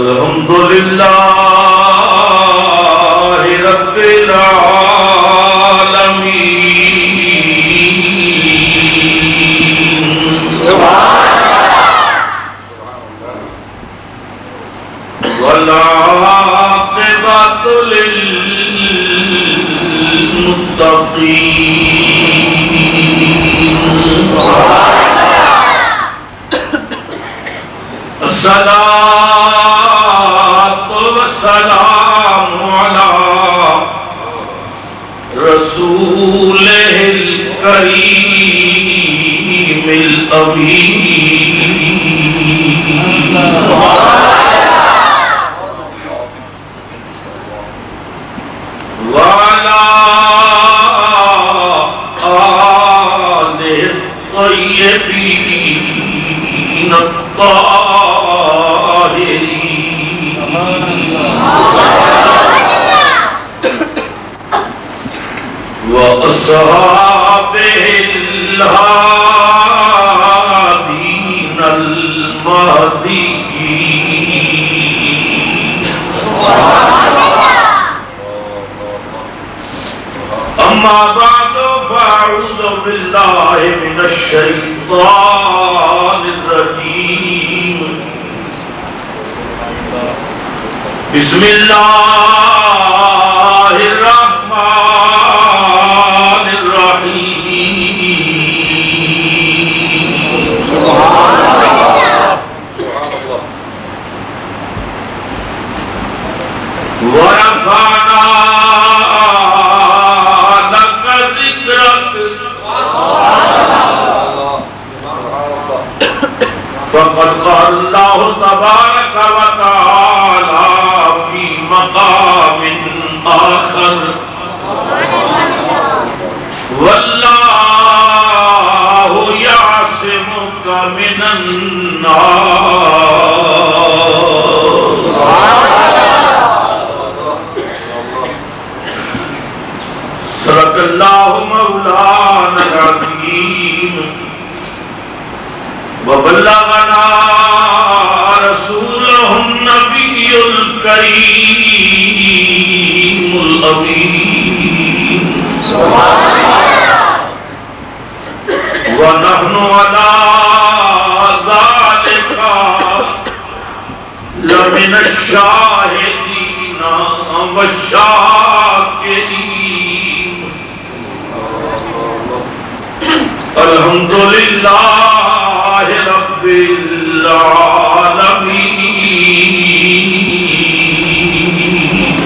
الحمدللہ رب العالمین والعاقبۃ للمتقین الصلاۃ والسلام علی رسولہ الکریم الامین وعلی آلہ الطیبین وأصحابه الهادين المهديين أما بعد فأعوذ بالله من الشيطان الرجيم بسم الله الرحمن الرحيم ورفعنا لك ذكرك فقد قال الله تبارك وتعالى في مقام آخر والله يعصمك من الناس صدق الله مولانا العظيم وبلغنا رسوله النبي الكريم الأمين ونحن على ذلك لمن الشاهدين والشاكرين الحمد لله رب العالمين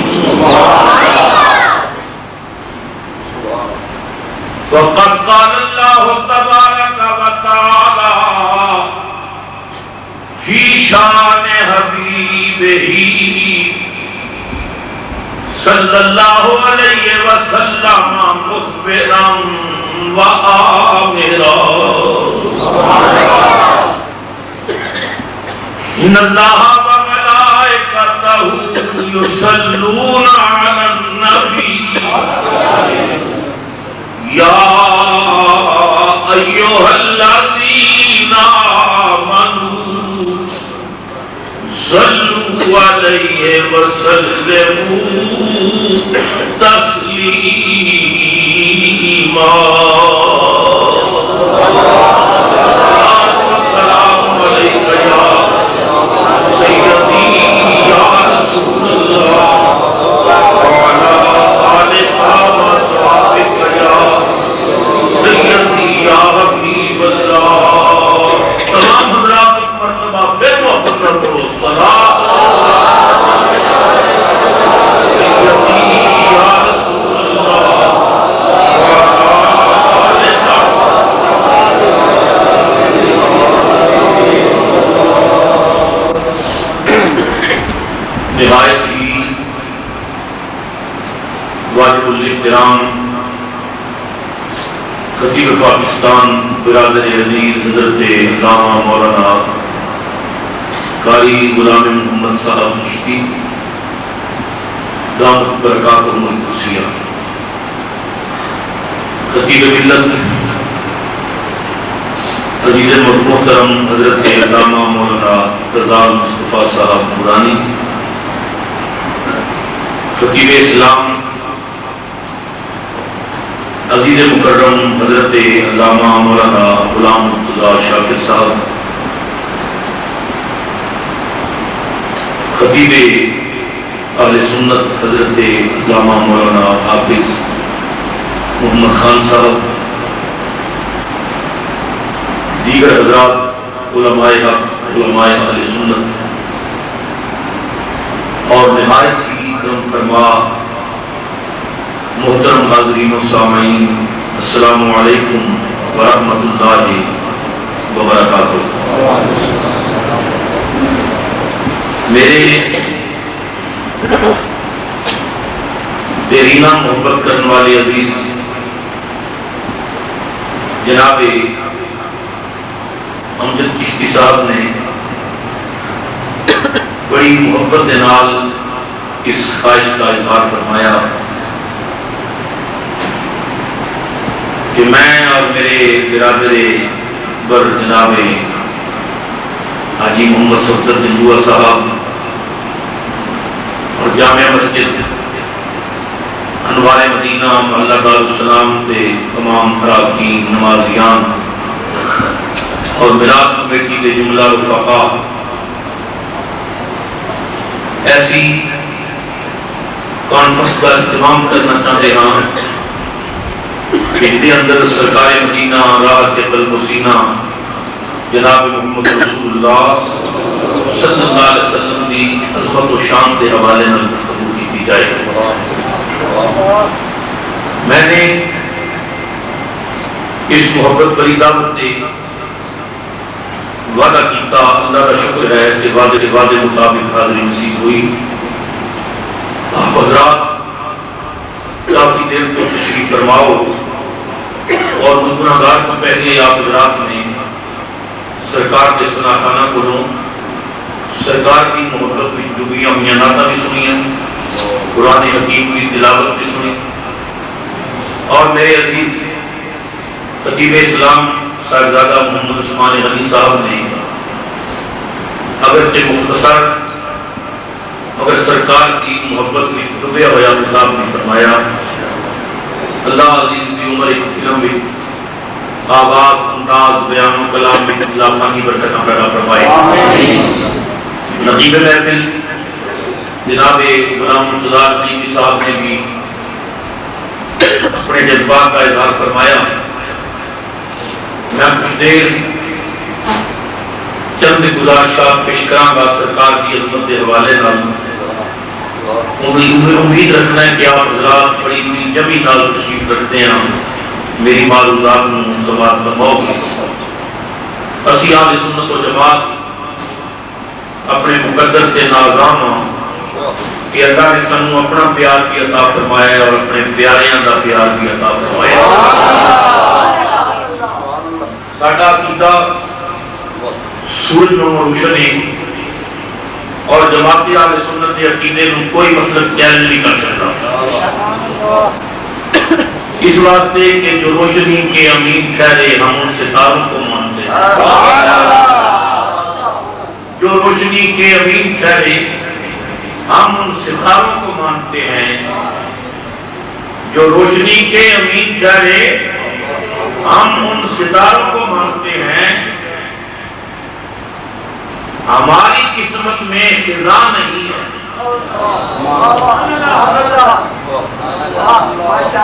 وقد قال الله تبارك وتعالى في شان حبيبه صلى الله عليه وسلم مخبرا وآمرا إن الله وملائكته يصلون على النبي يا أيها الذين آمنوا صلوا عليه وسلموا تسليما والسلام عليك يا سيدي يا رسول الله وعلى آلك وصحبك يا سيدي يا حبيب الله تمام حضرات ایک مرتبہ پھر محبت کرو صلاۃ سیدی یا رسول اللہ نہایت ہی واجب الاحترام خطیب پاکستان برادر عزیز حضرت علامہ مولانا قاری غلام محمد صاحب چشتی دامت برکاتہم القدسیہ، خطیب ملت عزیز محترم حضرت علامہ مولانا مولانا رضا مصطفیٰ صاحب نورانی، خطیب اسلام عزیز مکرم حضرت علامہ مولانا غلام مرتضی شاکر صاحب، خطیب اہل سنت حضرت علامہ مولانا حافظ محمد خان صاحب، دیگر حضرات علماء حق، علماء اہل سنت، اور نہایت ہی کرم فرما محترم حاضرین و سامعین، السلام علیکم ورحمۃ اللہ وبرکاتہ۔ میرے دیرینہ محبت کرنے والے عزیز جناب امجد چشتی صاحب نے بڑی محبت کے نال اس خواہش کا اظہار فرمایا کہ میں اور میرے برادر بر جناب حاجی محمد صفدر جندوہ صاحب اور جامع مسجد انوار مدینہ محلہ دار السلام کے تمام اراکین، نمازیان اور میلاد کمیٹی کے جملہ رفقا ایسی کانفرنس کا اہتمام کرنا چاہتے ہیں کہ ان کے اندر سرکار مدینہ راحت قلب و سینہ جناب محمد رسول اللہ صلی اللہ علیہ وسلم کی عظمت و شان کے حوالے میں گفتگو کی جائے۔ میں نے اس محبت بری دعوت سے وعدہ کیتا، اللہ کا شکر ہے کہ وعدے مطابق حاضری نصیب ہوئی۔ آپ حضرات کافی دیر تو تشریف فرماؤ اور گنگناگار کو پہلے آپ حضرات نے سرکار کے ثنا خانہ کو لوں، سرکار کی محبت کی ڈوبیاں ہوئی نعتیں بھی سنی ہیں، قرآن حکیم کی تلاوت بھی سنی، اور میرے عزیز خطیب اسلام صاحبزادہ محمد عثمان غنی صاحب نے اگرچہ مختصر مگر سرکار کی محبت میں ڈوبیا ہوا خطاب نے فرمایا۔ اللہ عزیز کی عمر علم بھی آواز، انداز، بیان و کلام میں اللہ خانی برکتہ پیدا فرمائے۔ نقیب محفل جناب غلام مرتضی جی صاحب نے بھی اپنے جذبات کا اظہار فرمایا۔ میں کچھ دیر چند گزارشات پیش کراں گا سرکار کی عظمت کے حوالے نال۔ امید رکھنا ہے کہ آپ حضرات بڑی جمی نال تشریف رکھتے ہیں، میری معروضات میں سماعت فرماؤ گے۔ اسی اہل سنت و جماعت اپنے مقدر کے ناظام ہوں کہ اللہ نے سانوں اپنا پیار بھی عطا فرمایا ہے اور اپنے پیاریاں دا پیار بھی عطا فرمایا ہے۔ ساڈا عقیدہ سورج نو روشنی اور جماعتی اہل سنت کے عقیدے میں کوئی مسلک چیلنج نہیں کر سکتا، اس واسطے کہ جو روشنی کے امین ٹھہرے ہم ان ستاروں کو مانتے ہیں، جو روشنی کے امین ٹھہرے ہم ان ستاروں کو مانتے ہیں، جو روشنی کے امین ٹھہرے ہم ان ستاروں کو مانتے ہیں۔ ہماری قسمت میں خزاں نہیں ہے،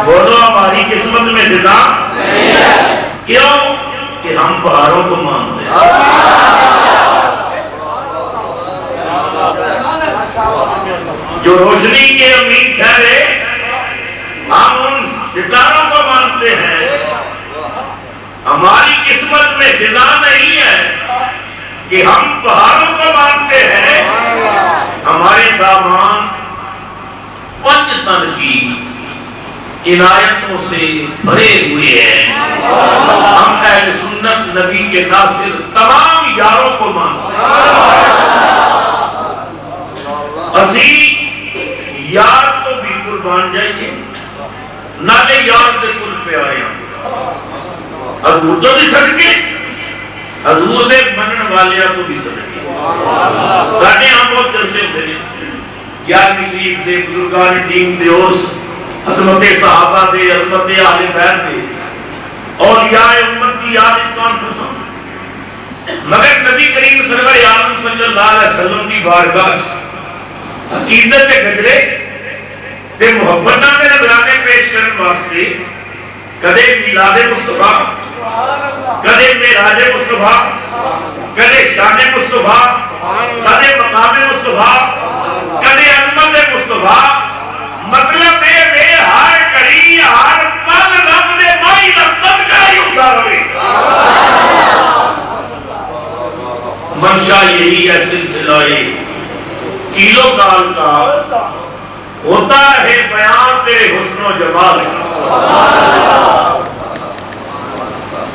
بولو ہماری قسمت میں خزاں نہیں ہے، کیوں کہ ہم پہاڑوں کو مانتے ہیں۔ جو روشنی کے امین ٹھہرے ہم ان ستاروں کو مانتے ہیں۔ ہماری قسمت میں خزاں نہیں ہے کہ ہم پہاڑوں کو مانتے ہیں۔ ہمارے دامان پنج تن کی عنایتوں سے بھرے ہوئے ہیں۔ ہم اہل سنت نبی کے ناصر تمام یاروں کو مانتے ہیں۔ اسی یار تو بھی قربان جائیے، نالے یار دے کل پیارے ہیں۔ حضور تو بھی صدقے، حضور دے منن والیا تو بھی صدقے۔ ساڑھے ہم بہت جلسے ہوتے ہیں 11ویں شریف دے بزرگان دین دے اس عظمت صحابہ دے عظمت اہل بیت دے اولیاء امت کی یاد کانفرنس مگر نبی کریم سرور عالم صلی اللہ علیہ وسلم کی بارگاہ عقیدت کے گجرے تے محبت نامے نظرانے پیش کرنے واسطے کدے میلاد مصطفیٰ کدے معراج مصطفیٰ کدے شان مصطفیٰ کدے مقام مصطفیٰ کدے عظمت مصطفیٰ مطلب یہ ہر کڑی ہر پل رب دے مائی دا صدقہ ہی ہوتا رہے منشا یہی ہے سلسلہ کیلو کال کا ہوتا ہے بیان تیرے حسن و جمال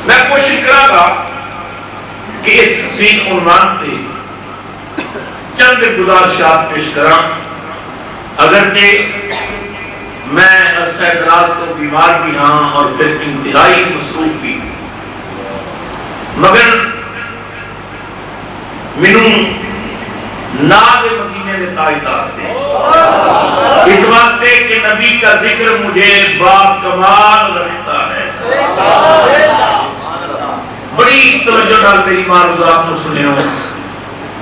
میں کوشش کرا گا کہ اس حسین عنوان پہ چند گزارشات پیش کراں اگرچہ میں عرصہ دراز کو بیمار بھی ہاں اور پھر انتہائی مصروف بھی مگر منوں ناد مدینے میں تاجدار تھے اس واسطے کہ نبی کا ذکر مجھے باب کمال رکھتا ہے بڑی توجہ نال میری معروضات کو سنے ہو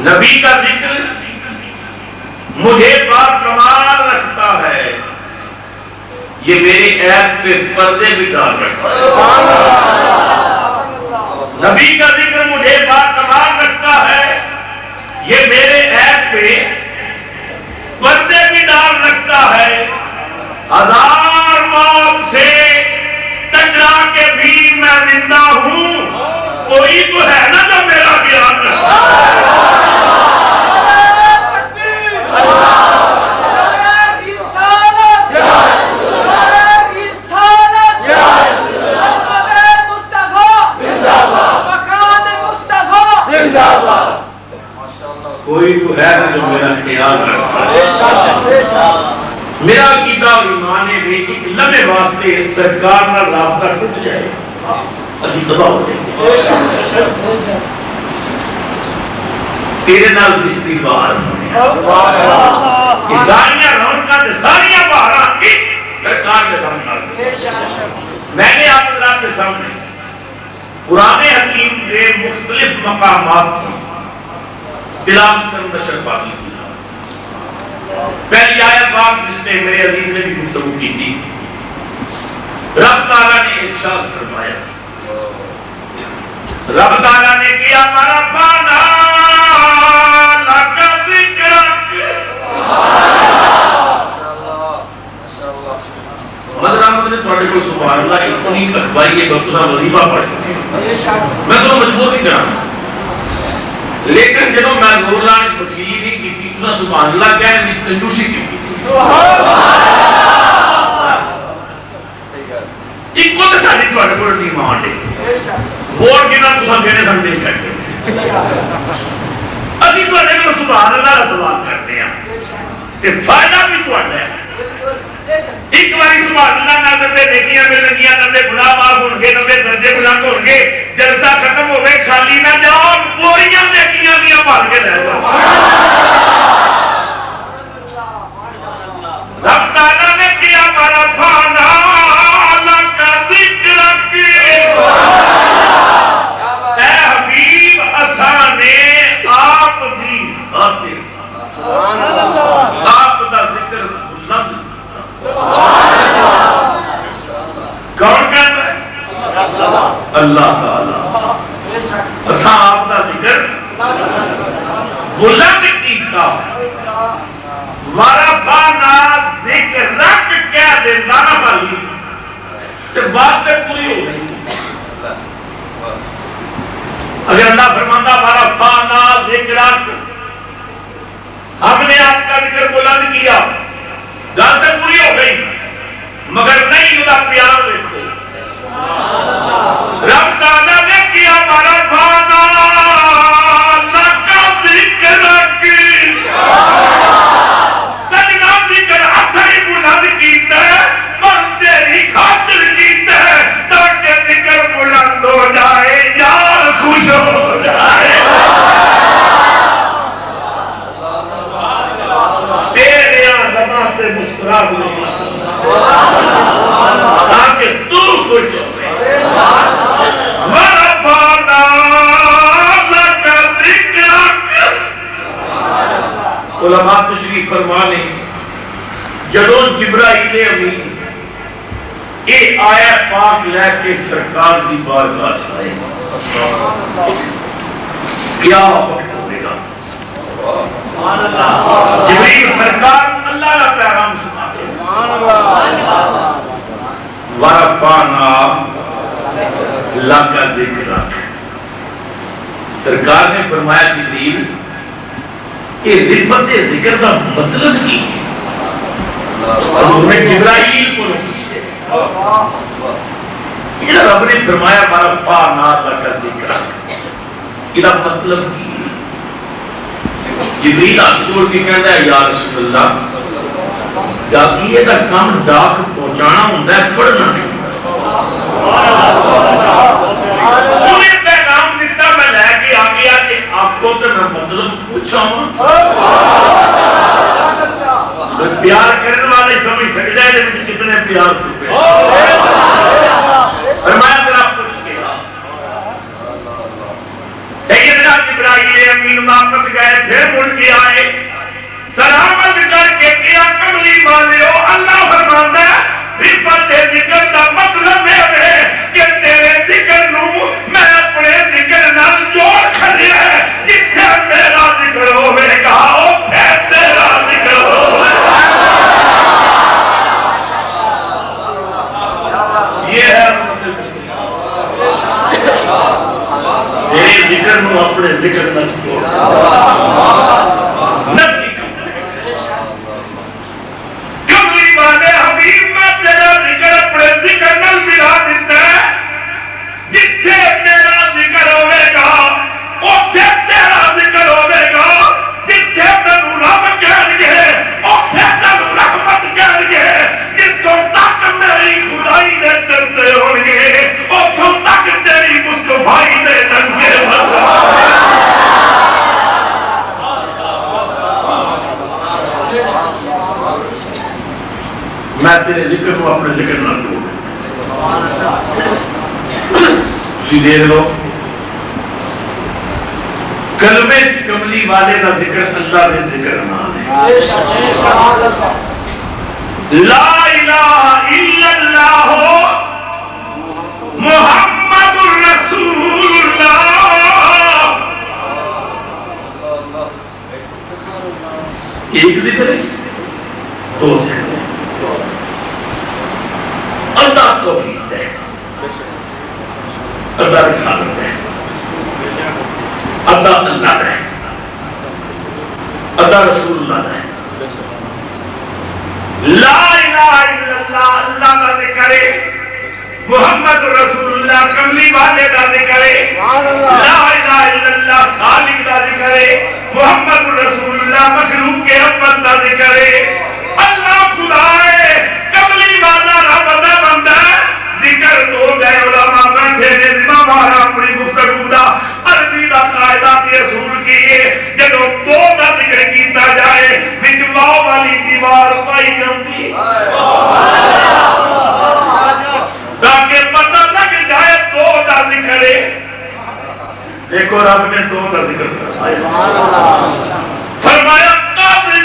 نبی کا ذکر مجھے باب کمال رکھتا ہے یہ میرے عیب پہ پردے بھی ڈال رکھتا ہے نبی کا ذکر مجھے باب کمال رکھتا ہے یہ میرے عیب پہ پردے بھی ڈال رکھتا ہے ہزار موت سے ٹکرا کے بھی میں زندہ ہوں کوئی تو ہے نا جو میرا بیان رکھتا کوئی تو ہے جو میرا خیال رکھتا ہے میرا عقیدہ اور ایمان ہے بھی ایک لمحے واسطے سرکار نہ رابطہ ٹوٹ جائے اسی تباہ ہو جائے تیرے نال دستی باہر سنے کہ ساریاں رونقاں تے ساریاں باہراں ایک سرکار کے دم نال میں نے آپ حضرات کے سامنے قرآن حکیم کے مختلف مقامات تلاوت کرنے کا شرف حاصل کیا پہلی آیت پاک جس نے میرے عزیز نے بھی گفتگو کی تھی رب تعالیٰ نے ارشاد فرمایا رب تعالیٰ نے کیا ہمارا فانا لکا ذکرک مدر احمد نے تھوڑے کو سبحان اللہ اتنی اخباری ہے بہت وظیفہ پڑھ چکے میں تو مجبور نہیں کرانا لیکن جنہوں میں نور لان بخیلی نہیں کی تھی اسے سبحان اللہ کہنے میں کنجوسی کیوں کی تھی ایک کو تو ساری تھوڑے کو ٹیم آنڈے بورڈ کی نہ تسا دینے سن دے چکے اسی تھوڑے کو سبحان اللہ سوال کرتے ہیں کہ فائدہ بھی تھوڑا ہے ایک باری سبحان اللہ نہ نبے نیکیاں میں لگیاں نبے گناہ معاف ہوں گے نبے درجے بلند ہوں گے جلسہ ختم ہو گئے خالی نہ جاؤ پوریاں نیکیاں دیا بھال کے رہ جاؤ رب تعالیٰ نے کیا ہمارا فانا لکا ذکرک اے حبیب اسانے آپ دی خاطر آپ دا ذکر بلند کون کہتا ہے اللہ تعالیٰ اساں آپ دا ذکر بلند کیتا ورفعنا ذکرک کہہ دے دانا والی کہ بات تے پوری ہو گئی اگر اللہ فرماتا ورفعنا ذکرک ہم نے آپ کا ذکر بلند کیا گل تے پوری ہو گئی مگر نہیں ہوتا پیار دیکھو رب تعالیٰ نے کیا ورفعنا لکا ذکرک سجنا ذکر اثر بلند کیتا ہے پر تیری خاطر کیتا ہے تاکہ ذکر بلند ہو جائے یار خوش ہو جائے علماء تشریف فرما لیں جدوں جبرائیل امین یہ آیا پاک لے کے سرکار کی بارگاہ آئے کیا وقت ہوئے گا جبریل سرکار اللہ کا پیغام سنا دے ورفعنا لک ذکرک سرکار نے فرمایا جبریل یہ رفعت ذکر کا مطلب کی حضور نے جبرائیل کو پوچھتے یہ رب نے فرمایا ورفعنا لک ذکرک یہ مطلب کی جبریل ہاتھ جوڑ کے کہتا ہے یا رسول اللہ ڈاکیے کا کام ڈاک پہنچانا ہوتا ہے پڑھنا نہیں انہیں پیغام دیتا میں لے کے آ گیا کہ آپ کو تو میں مطلب پوچھا ہوں پیار کرنے والے سمجھ سکتے ہیں لیکن کتنے پیار کرتے ہیں فرمایا تیرا پوچھ گیا سیدنا جبرائیل امین واپس گئے پھر مڑ کے آئے سلامت کر کے کیا کملی والے ہو اللہ فرماتا ہے رفعت ذکر کا مطلب ہے کہ تیرے ذکر نو میں اپنے ذکر نال جوڑ کھڑیا ہے جتھے میرا ذکر ہوے گا اوتھے تیرا ذکر ہوے یہ ہے تیرے ذکر نو اپنے ذکر نال جوڑ حبیب میں تیرا ذکر اپنے ذکر نال ملا دیتا ہے جتھے میرا ذکر ہوئے گا اوتھے تیرا ذکر ہوئے گا جتھے تینوں رب کہن گے اوتھے تینوں رحمت کہن گے جتھوں تک میری خدائی دے چلتے ہون گے اوتھوں تک تیری مصطفائی دے ڈنگے میں تیرے ذکر کو اپنے ذکر نہ کروں اسی دیکھ لو کلمے کملی والے کا ذکر اللہ نے ذکر نہ لا الہ الا اللہ محمد رسول اللہ ایک ذکر ہے دو ذکر اللہ توحید ہے اللہ رسالت ہے اللہ اللہ ہے اللہ رسول اللہ ہے لا الہ الا اللہ اللہ کا ذکر ہے محمد رسول اللہ کملی والے کا ذکر ہے لا الہ الا اللہ خالق کا ذکر ہے محمد رسول اللہ مخلوق کے رحمت کا ذکر ہے اللہ خدا ہے کملی والا رب دا بندہ ذکر تو گئے علماء بیٹھے نے ذمہ مارا اپنی گفتگو دا عربی دا قاعدہ تے اصول کیے جدوں دو دا ذکر کیتا جائے وچ واو والی دیوار پائی جاندی تاکہ پتہ لگ جائے دو دا ذکر ہے دیکھو رب نے دو دا ذکر فرمایا قد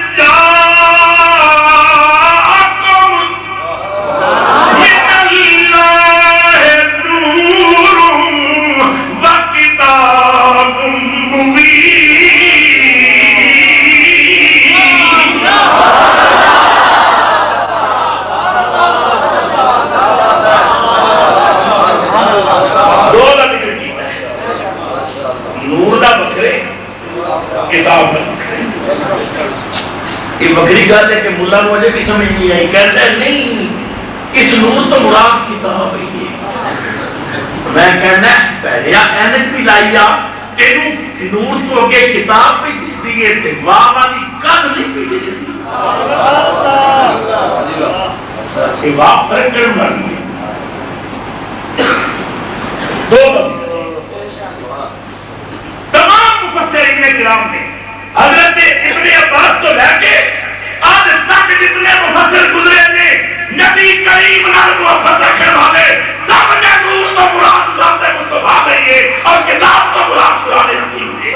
یہ بکری گل ہے کہ ملا مجھے بھی سمجھ نہیں آئی کہتا ہے نہیں اس نور تو مراد کتاب ہے میں کہنا پہلے اینک بھی لائیا تینوں نور تو اگے کتاب پہ کس دیئے تھے واہ والی کل نہیں پہ کس دیئے یہ واہ فرق کرنے والی ہے دو تمام مفسرین کرام نے حضرت ابن عباس تو لے کے آج تک جتنے مفسر گزرے نے نبی کریم نال محبت رکھنے والے سب نے نور تو مراد ذات مصطفیٰ دئیے اور کتاب تو مراد قرآن حکیم دئیے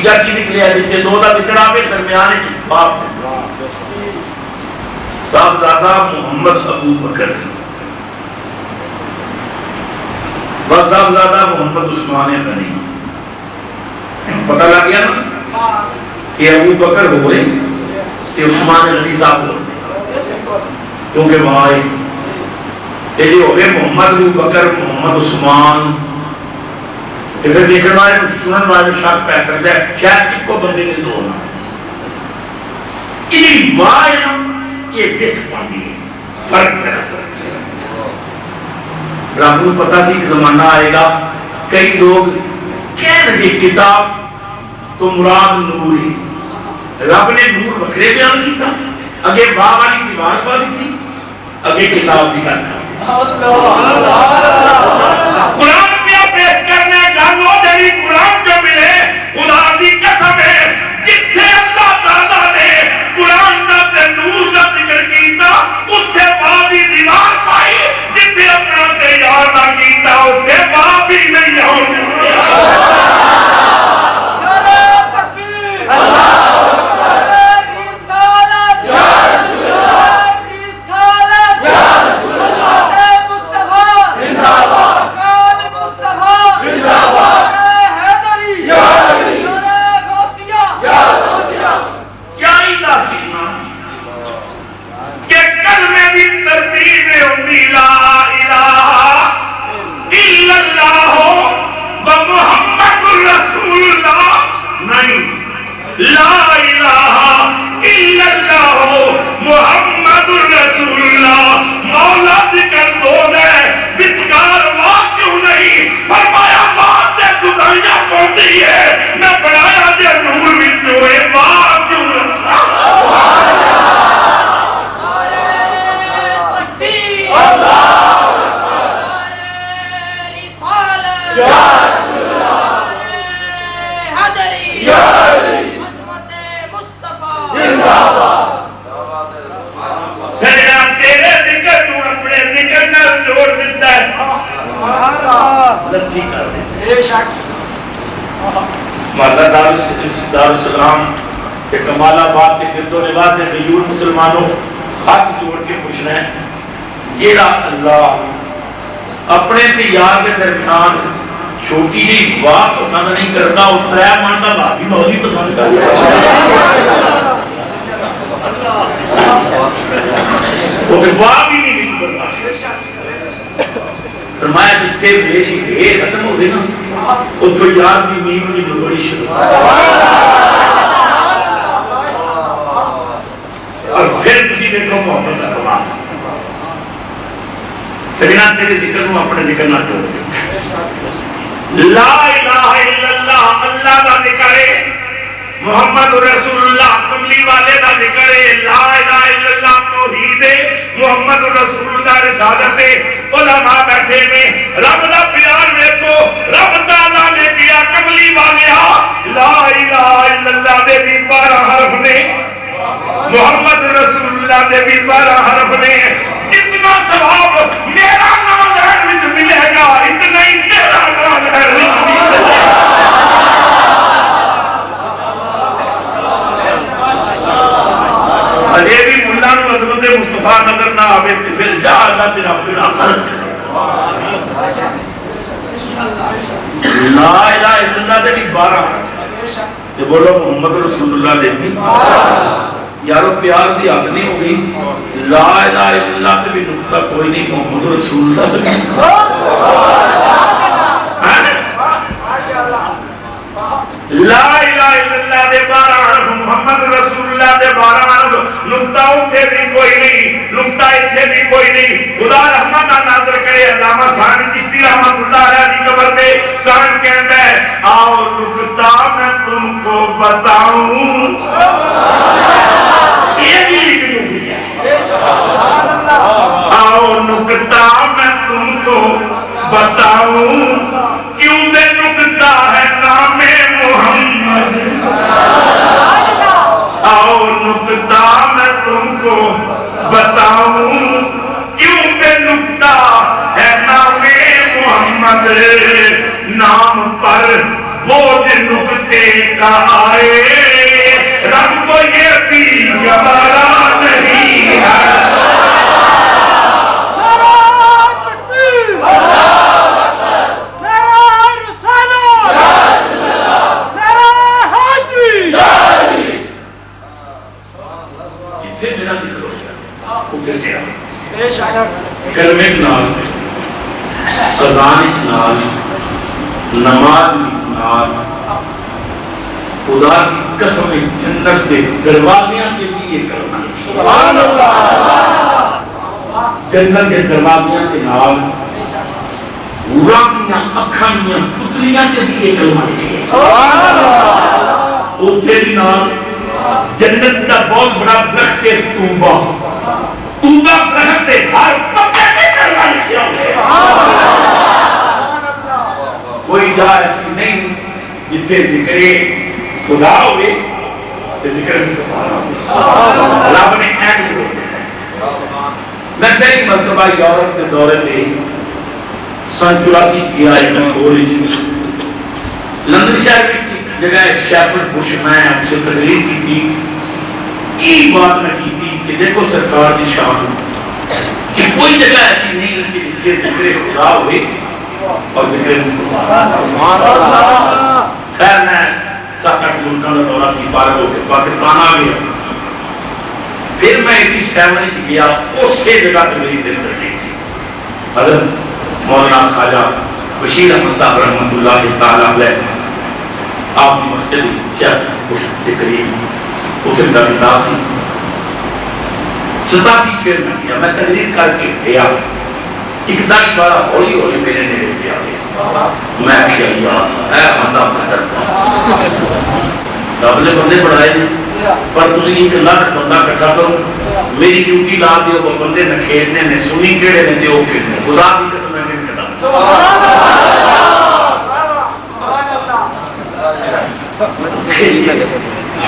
نتیجہ کی نکلیا جتنے دو دا بچڑا پہ درمیان باپ صاحبزادہ محمد ابو بکر بس صاحبزادہ محمد عثمان غنی پتہ لگ گیا نا کہ ابو بکر ہو گئے کہ عثمان غنی صاحب ہو گئے کیونکہ وہاں یہ ہو گئے محمد ابو بکر محمد عثمان پھر دیکھنے والے سنن والے شک پہ سکتا ہے شاید ایک کو بندے نے دو نا انہی ماں یہ دیکھ پاندی ہے فرق پیدا کرتا ہے رب کو پتا سی کہ زمانہ آئے گا کئی لوگ کہہ رہے کتاب تو مراد نور ہی رب نے نور بکرے بیان کی تھا اگے باہ والی دیوار پالی تھی اگے کتاب بھی کرتا قرآن پہ پیش کرنے جانو جنی قرآن جو ملے خدا دی قسم ہے جتھے اللہ تعالیٰ نے قرآن دا تے نور دا ذکر کیتا اتھے باہی دیوار پائی جتھے اپنا تے یار دا کیتا اتھے باہ بھی نہیں ہوں لا الہ الا اللہ محمد رسول اللہ مولا ذکر دو ہے بچکار واہ کیوں نہیں فرمایا بات ہے جدائیاں پڑتی ہے میں بڑھایا جے نور بچو ہے واہ کیوں رکھا دارالسلام کے کمال آباد کے گرد و نواز نے غیور مسلمانوں ہاتھ جوڑ کے پوچھنا ہے یہ اللہ اپنے تیار کے درمیان چھوٹی جی واہ پسند نہیں کرتا اور ترے من کا بھابی مولی پسند کرتا وہ پھر واہ بھی نہیں کرتا فرمایا جتھے میری ہے ختم ہو گئی نا اتھو یاد دی میم دی بڑی شروع اور پھر تھی دیکھو محمد کا کمال سجنا تیرے ذکر میں اپنے ذکر نہ چھوڑ لا الہ الا اللہ اللہ کا ذکر ہے محمد رسول اللہ کملی والے کا ذکر ہے لا الہ الا اللہ توحید ہے محمد رسول اللہ رسالت ہے علماء بیٹھے میں رب دا پیار دیکھو رب تعالیٰ نے کیا کملی والے لا الہ الا اللہ دے بھی 12 حرف نے محمد رسول اللہ دے بھی 12 حرف نے جتنا ثواب میرا نام لہر وچ ملے گا اتنا ہی تیرا نام لہر وچ ملے گا اجے بھی ملا نو عظمت مصطفیٰ نظر نہ آوے تے پھر جا اللہ تیرا پیڑا لا الہ الا اللہ دے بھی 12 تے بولو محمد رسول اللہ دے بھی یارو پیار دی حد نہیں ہو گئی لا الہ الا اللہ تے بھی نقطہ کوئی نہیں محمد رسول اللہ تے بھی لا الہ الا اللہ دے 12 حرف محمد رسول اللہ دے 12 حرف نقطہ اتھے بھی کوئی نہیں نقطہ اتھے بھی کوئی نہیں خدا رحمت نازل کرے علامہ سان چشتی رحمت اللہ علیہ کی قبر پہ سان کہتا ہے آؤ نقطہ میں تم کو بتاؤں یہ بھی لکھنوں کی ہے آؤ نقطہ میں تم کو بتاؤں کیوں دے نقطہ ہے نام محمد آؤ نقطہ میں تم کو بتاؤں کیوں بے نقطہ ہے نام محمد نام پر وہ دن نکتے کا آئے رب کو یہ بھی گوارا نہیں ہے. کلمے نال اذان نال نماز نال خدا کی قسم جنت کے دروازیاں کے لیے کرنا سبحان اللہ. جنت کے دروازیاں کے نال پورانیاں اکھاں دیاں پتلیاں کے لیے کلمہ سبحان اللہ. اوتھے دی نال جنت کا بہت بڑا درخت ہے توبہ درخت ہر پتے میں کرنا لکھیا کوئی جا ایسی نہیں جتنے ذکر خدا ہوئے ذکر مصطفیٰ رب نے اینڈ کرو. میں کئی مرتبہ یورپ کے دورے پہ سن 84 کیا لندن شہر کی جگہ شیفرڈ بش میں اچھے تقریر کی تھی. یہ بات میں کی تھی کہ دیکھو سرکار کی شان کہ کوئی جگہ ایسی نہیں کہ جتنے ذکر خدا ہوئے اور ذکر مصطفیٰ. خیر میں 7-8 ملکوں کا دورہ سی فارغ ہو کے پاکستان آ گیا. پھر میں 87 چ گیا اسی جگہ تقریر دے کر گئی سی. حضرت مولانا خواجہ بشیر احمد صاحب رحمۃ اللہ تعالی علیہ آپ کی مسجد تقریر اسے کا کتاب سی 87 شعر میں کیا. میں تقریر کر کے گیا ایک دائی بارہ ہولی ہولی میرے نیڑے پہ آ گئی. میں کیا یار اے بندہ بہتر دبلے بندے بڑھائے نے پر تسی ایک لاکھ بندہ اکٹھا کرو میری ڈیوٹی لا دیو وہ بندے نہ کھیلنے نے سنی کیڑے نے دیو کھیلنے خدا کی قسم میں نہیں کہتا سبحان اللہ.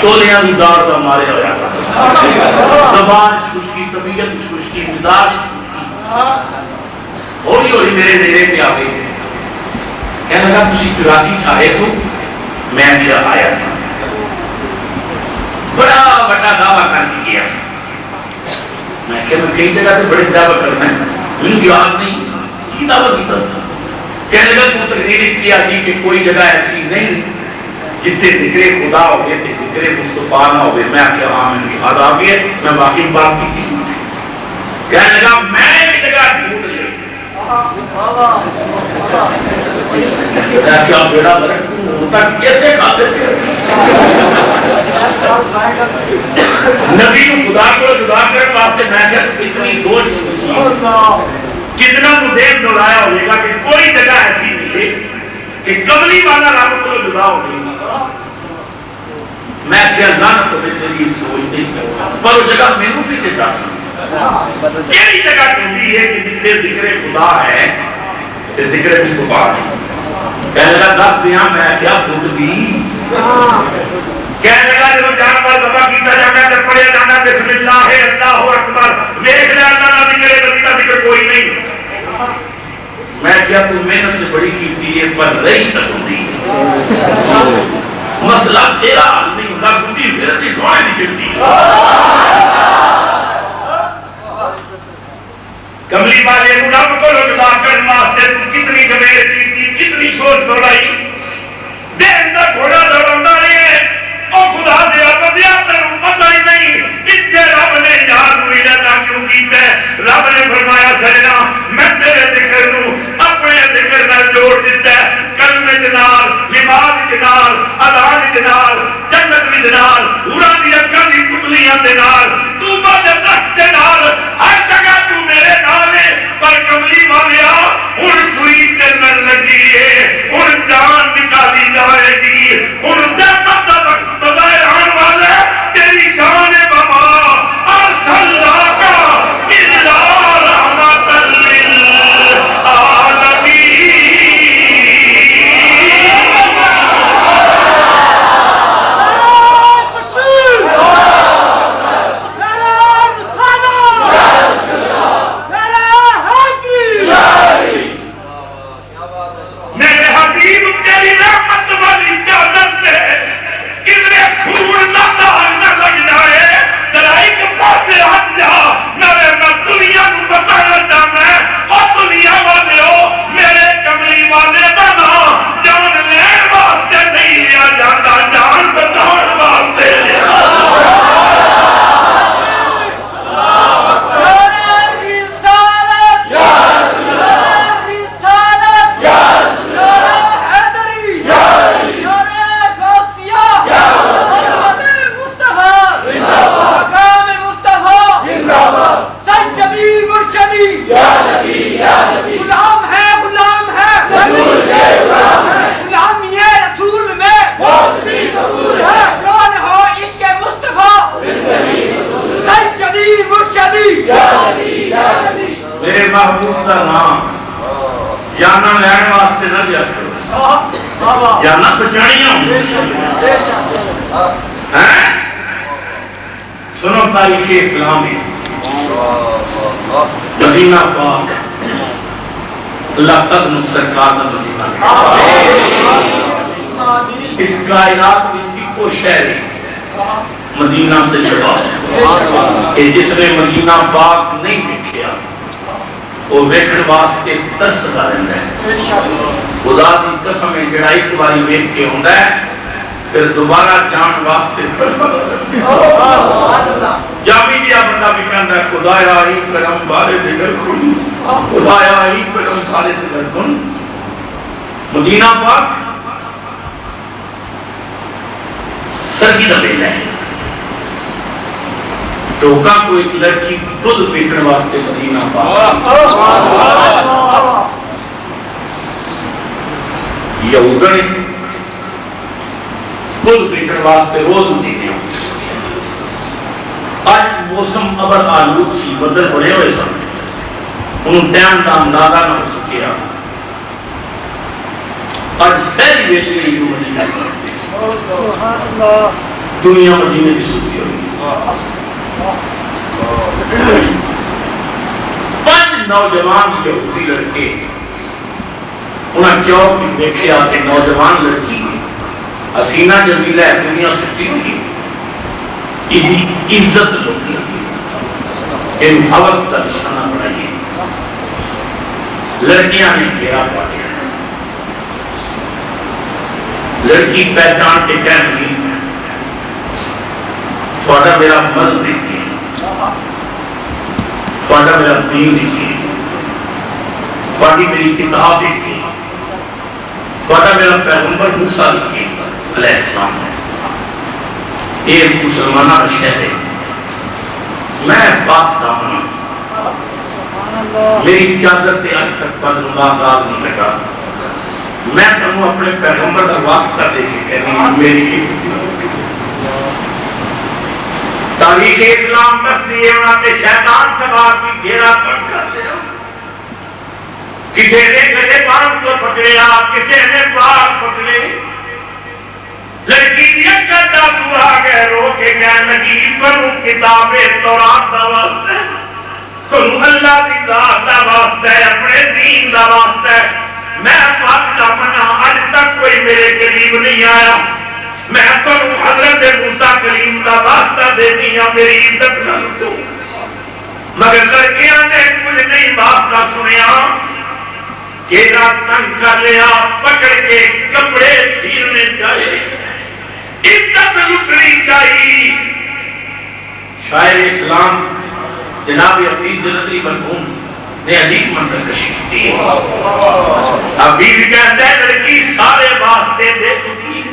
شولیاں دی دار دا مارے ہویا زبان خشکی طبیعت خشکی مزاج خشکی ہولی ہولی میرے نیڑے پہ آ گئی. کہنے لگا تسی 84 آئے سو میں بھی آیا سا بڑا بڑا دعویٰ کر کے گیا سا. میں کہ میں کئی جگہ سے بڑے دعویٰ کرنا ہے مجھے یاد نہیں کی دعویٰ کی تھا. کہنے لگا تو تقریر کیا سی کہ کوئی جگہ ایسی نہیں جتنے ذکر خدا ہوئے تھے ذکر مصطفیٰ نہ ہوئے. میں کیا ہاں میں نے یاد آ گیا میں باقی بات کی تھی. کہنے لگا میں بھی جگہ ڈھونڈ لیا کیا بیڑا ہوتا کیسے کھاتے تھے نبی کو خدا کو جدا کرنے واسطے میں کیا اتنی سوچ کتنا مجھے دوڑایا ہوئے گا کہ کوئی جگہ ایسی نہیں ہے کہ کملی والا رب کو جدا ہو گئی. میں کیا لعنت ہو تیری سوچ نہیں پر وہ جگہ مینوں بھی تے دس کیڑی جگہ کہندی ہے کہ جتھے ذکر خدا ہے تے ذکر مصطفیٰ ہے. کہنے لگا دس دیا میں کیا بھول دی. کہنے لگا جو جانور ذبح کیتا جانا تے پڑھیا جانا بسم اللہ اللہ اکبر دیکھ لیا اللہ کا ذکر نبی کا ذکر کوئی نہیں. میں کیا تو محنت بڑی کیتی ہے پر رہی تک ہوتی مسئلہ تیرا حل نہیں ہوتا گھٹی پھرتی سوائے نہیں چلتی. کملی والے رب کو جدا کرنے واسطے تو کتنی گھمیل کی کتنی سوچ دوڑائی ذہن کا گھوڑا دوڑا رہے او خدا دیا بدیا تینوں پتہ ہی نہیں اتنے رب نے یاد ہوئی لینا کیوں کیتا ہے. رب نے فرمایا سجنا میں تیرے ذکر نو اپنے ذکر نال جوڑ دیتا ہے. کلمے دے نال نماز دے نال اذان دے نال جنت دے نال حوراں دی اکھاں دی پتلیاں دے نال توبہ دے درخت دے نال ہر جگہ تو میرے نال ہے. پر کملی والیا ہن چھوئی تے خون دا داغ نہ لگ جائے ذرا ایک پاسے ہٹ جا نالے میں دنیا کو بتانا چاہتا ہے اور دنیا والے ہو میرے کملی والے دا نام جان لین واسطے نہیں لیا جاتا جان بچاؤ واسطے لیا غلام ہے غلام یہ رسول میں جان ہو عشق مصطفیٰ سیدی مرشدی میرے محبوب کا نام جانا لین واسطے نہ لیا کرو جانا بچانیاں سنو تاریخ اسلامی مدینہ پاک اللہ سب نو سرکار دا مدینہ اس کائنات کی کو شہری مدینہ تے جواب کہ جس نے مدینہ پاک نہیں دیکھیا وہ ویکھن واسطے ترسدا رہندا ہے خدا دی قسم ہے جڑا ایک واری ویکھ کے ہوندا ہے پھر دوبارہ جان واسطے جامی دیا بندہ بھی کہندا ہے خدایا ہی کرم بارے دگر کھن خدایا ہی کرم بارے دگر کھن مدینہ پاک سرگی دا بیلا ہے تو کا کوئی لڑکی خود بیٹھنے واسطے مدینہ پاک یہودنے خود بیٹھنے واسطے روز دینے ہوں آج موسم ابر آلود سی بدل بڑے ہوئے سن انہوں ٹائم دا اندازہ نہ ہو سکیا آج سہری ویلی ہے جو مدینہ دنیا مدینہ کی سوتی ہوئی پانچ نوجوان یہودی لڑکے انہاں چوک میں دیکھے آتے نوجوان لڑکی حسینہ جمیلہ ہے دنیا سکتی ہوئی عزت لوگ لگی ان حوث کا نشانہ بڑھائیے لڑکیاں نے گھیرا پا لیا لڑکی پہچان کے کہنے لگی تھوڑا میرا مذہب دیکھیے تھوڑا میرا دین دیکھیے تھوڑی میری کتاب دیکھیے تھوڑا میرا پیغمبر موسیٰ دیکھیے علیہ السلام ہے ایک مسلمانہ شہر ہے میں پاک دامن میری چادر تے آج تک بدنما داغ نہیں لگا میں تمہیں اپنے پیغمبر کا واسطہ دے کے کہنی میری تاریخ اسلام بستی ہے انہاں تے شیطان سوار کی گھیرا پڑ کر لیا کسی نے گلے بان کو پکڑیا کسی نے بار پکڑے لڑکی یک کرتا سورا گئے رو کے کہنے لگی تنو کتاب تورات دا واسطہ ہے تنو اللہ دی ذات دا واسطہ ہے اپنے دین دا واسطہ ہے میں پاک دا منع آج تک کوئی میرے قریب نہیں آیا میں تنو حضرت موسیٰ کریم دا واسطہ دے دیا میری عزت نہ لٹو مگر لڑکیاں نے کچھ نہیں واسطہ سنیا کہ رات تنگ کر لیا پکڑ کے کپڑے چھیلنے چاہیے عزت لٹنی چاہیے شاعر اسلام جناب حفیظ جلدری مرحوم نے عجیب منظر کشی کی ہے ابھی بھی کہتا ہے لڑکی سارے واسطے دے چکی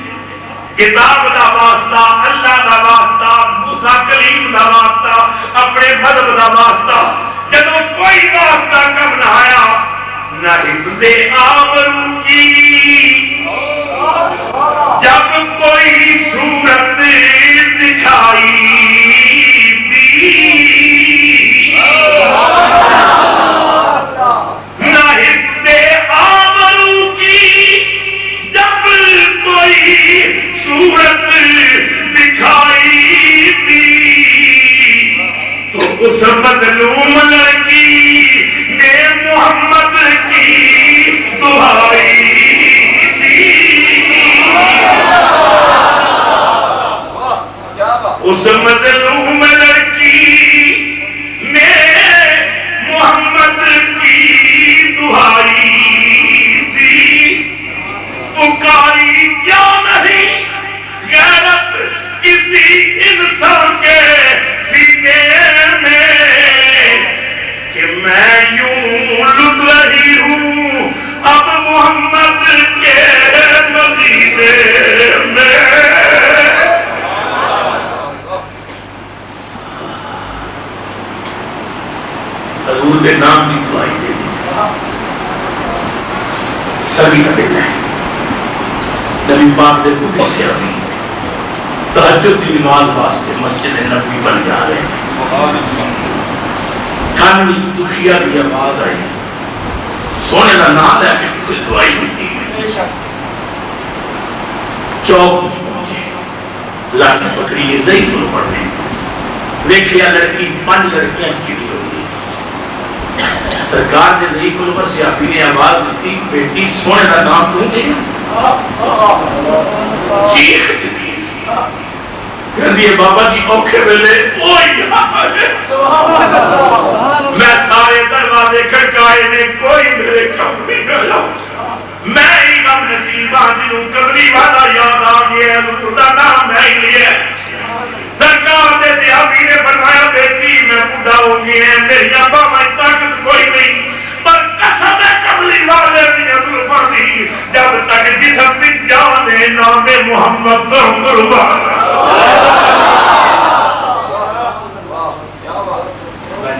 کتاب دا واسطہ اللہ دا واسطہ موسیٰ کلیم دا واسطہ اپنے مذہب دا واسطہ جب کوئی واسطہ کم نہ آیا نہ حفظ آبرو کی جب کوئی صورت دکھائی دی نہ حفظ آبرو کی جب کوئی صورت دکھائی دی تو اس مظلوم لڑکی نے محمد کی دعائی دی اس مظلوم لڑکی نے محمد کی دہائی دی، پکاری کیا نہیں غیرت کسی انسان کے سینے میں کہ میں یوں لٹ رہی ہوں اب محمد کے مدینے میں۔ حضور کے نام کی دعائی دے دی سبھی کا بیٹا ہے نبی پاک دے کو سے ابھی تہجد کی نماز واسطے مسجد نبوی بن جا رہے ہیں، کان وچ دکھیا دی آواز آئی، سونے کا نام لے کے کسی دعائی دیتی ہے، چوک پہنچے لاٹھی پکڑی ہے ضعیف نو پڑھنے ویکھیا لڑکی 5 لڑکیاں چڑی ہوئی، سرکار نے ضعیف نو پر سیاپی نے آواز دیتی، بیٹی سونے کا نام تو دے چیخ دیتی کہہ دیے بابا جی اوکھے ویلے میں سارے دروازے کھڑکائے نے کوئی میرے کم نہیں گیا، میں ہی غم نصیب جنوں قبری والا یاد آ گیا، حضور دا نام میں ہی لیا۔ سرکار نے صحابی نے فرمایا بیٹی میں بوڑھا ہو گیا میری ابا میں طاقت کوئی نہیں، پر قسم قبری والے دی حضور فرمائی جب تک جسم میں جان ہے نام محمد تو قربان،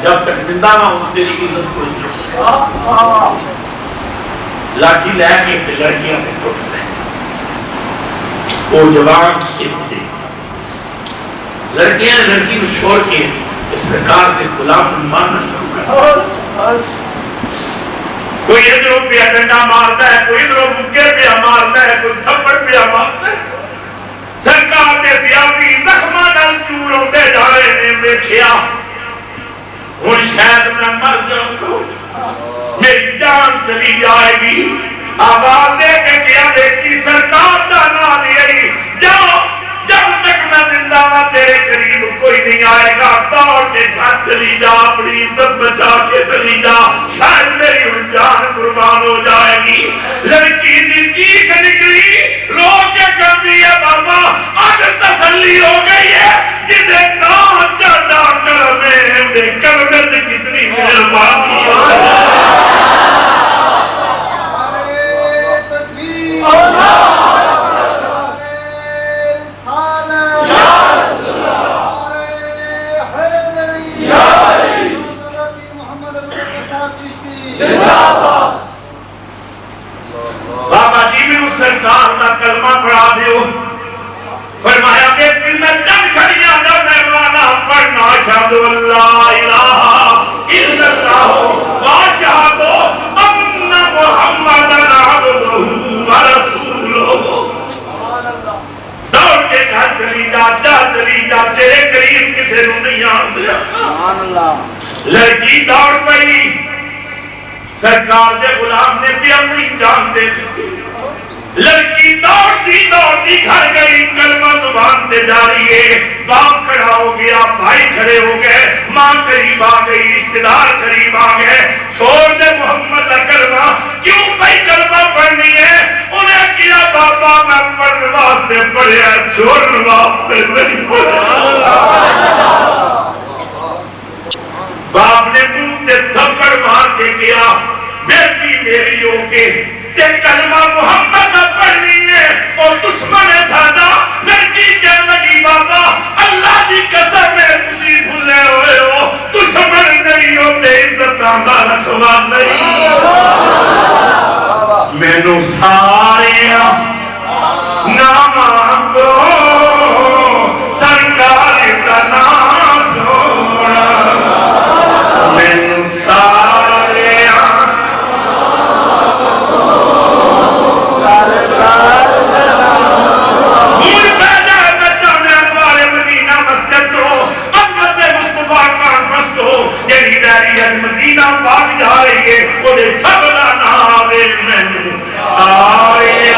جب تک زندہ نہ ہوں تیری عزت کوئی نہیں سکتا۔ لاٹھی لے کے لڑکیاں سے ٹوٹ گئے، وہ جوان تھے لڑکیاں لڑکی کو چھوڑ کے اس سرکار کے غلام ماننا شروع کر، کوئی ادھروں پہ ڈنڈا مارتا ہے، کوئی ادھروں مکے پہ مارتا ہے، کوئی تھپڑ پہ مارتا ہے۔ سرکار نے سیاسی زخمہ نال چور ہوتے جا رہے ہیں، دیکھیا ہوں شاید میں مر جاؤں گا، میری جان چلی جائے گی، آواز دے کے کیا بیٹی سرکار دا نام لیا جاؤ، جب تک میں زندہ ہوں تیرے قریب کوئی نہیں آئے گا، دوڑ کے گھر چلی جا، اپنی عزت بچا کے چلی جا، شاید میری ہوں جان قربان ہو جائے گی۔ لڑکی دی چیخ نکلی، رو کے کر دیا بابا آج تسلی ہو گئی ہے، جسے نام چڑھا کر میں کلمے سے کتنی مہربانی بابا جی میں سرکار کا کلمہ پڑھا دیو، فرمایا کہ دل میں چند کھڑیاں جب میں والا پڑھنا اشہد اللہ الہ الا اللہ واشہد ان محمدن عبدہ ورسولہ، دوڑ کے گھر چلی جا، چلی جا، تیرے قریب کسے نو نہیں آندیا۔ لڑکی دوڑ پڑی، سرکار دے غلام نے بھی اپنی جان دے دی، لڑکی دوڑتی گھر گئی، کلمہ زبان تے جاری ہے، باپ کھڑا ہو گیا، بھائی کھڑے ہو گئے، ماں قریب آ گئی، رشتہ دار قریب آ گئے، چھوڑ دے محمد کا کلمہ، کیوں بھائی کلمہ پڑھنی ہے؟ انہیں کیا بابا میں پڑھنے واسطے پڑھیا، چھوڑنے واسطے نہیں پڑھیا۔ باپ نے منہ تے تھپڑ مار کے کیا، بیٹی میری ہو کے تے کلمہ محمد کا پڑھنی ہے، اور دشمن ہے زیادہ۔ لڑکی کہنے لگی بابا اللہ دی قسم ہے تسی بھولے ہوئے ہو، دشمن نہیں ہوتے عزت کا رکھوا نہیں، مینوں سارے نام کو سرکار کا نام سونا، مینوں سارے مدینہ پاک جا رہی ہے، وہ سب کا نام ہے، میں سارے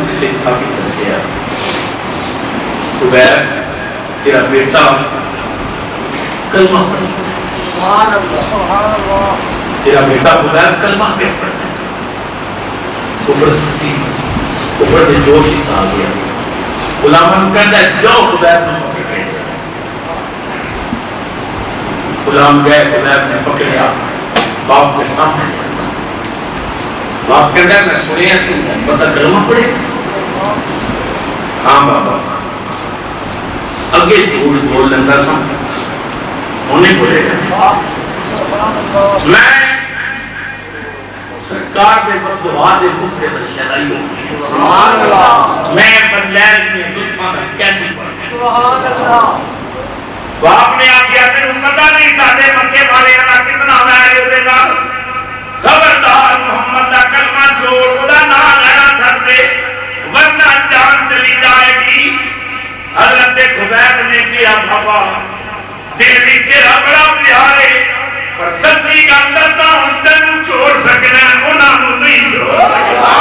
کسی کافی دسیا عبید تیرا بیٹا کلمہ پڑھ سبحان اللہ تیرا بیٹا عبید کلمہ پڑھ کفر سکی کفر دے جوش ہی آ گیا غلامن کہتا ہے جاؤ عبید نے پکڑے غلام گئے عبید نے پکڑیا باپ کے سامنے باپ کہتا ہے میں سنیا تو محمد کا کلمہ پڑھے ہاں بابا اگے جھوٹ بول لینا سا انہیں بولے گا میں سرکار دے بددعا دے بکرے پر شہدائی ہوگی میں بندیر میں ظلمہ میں قیدی پڑھ باپ نے آگیا تیرے پتہ نہیں ساڑھے مکے والے اللہ کتنا میں دے گا خبردار محمد کا کلمہ چھوڑ خدا نہ لینا چھڑ دے ورنہ جان چلی جائے گی حضرت خبیب نے کیا بابا دل بھی تیرا بڑا پیارے پر سچی کا اندر تین چھوڑ سکنا انہاں نہیں چھوڑ سکنا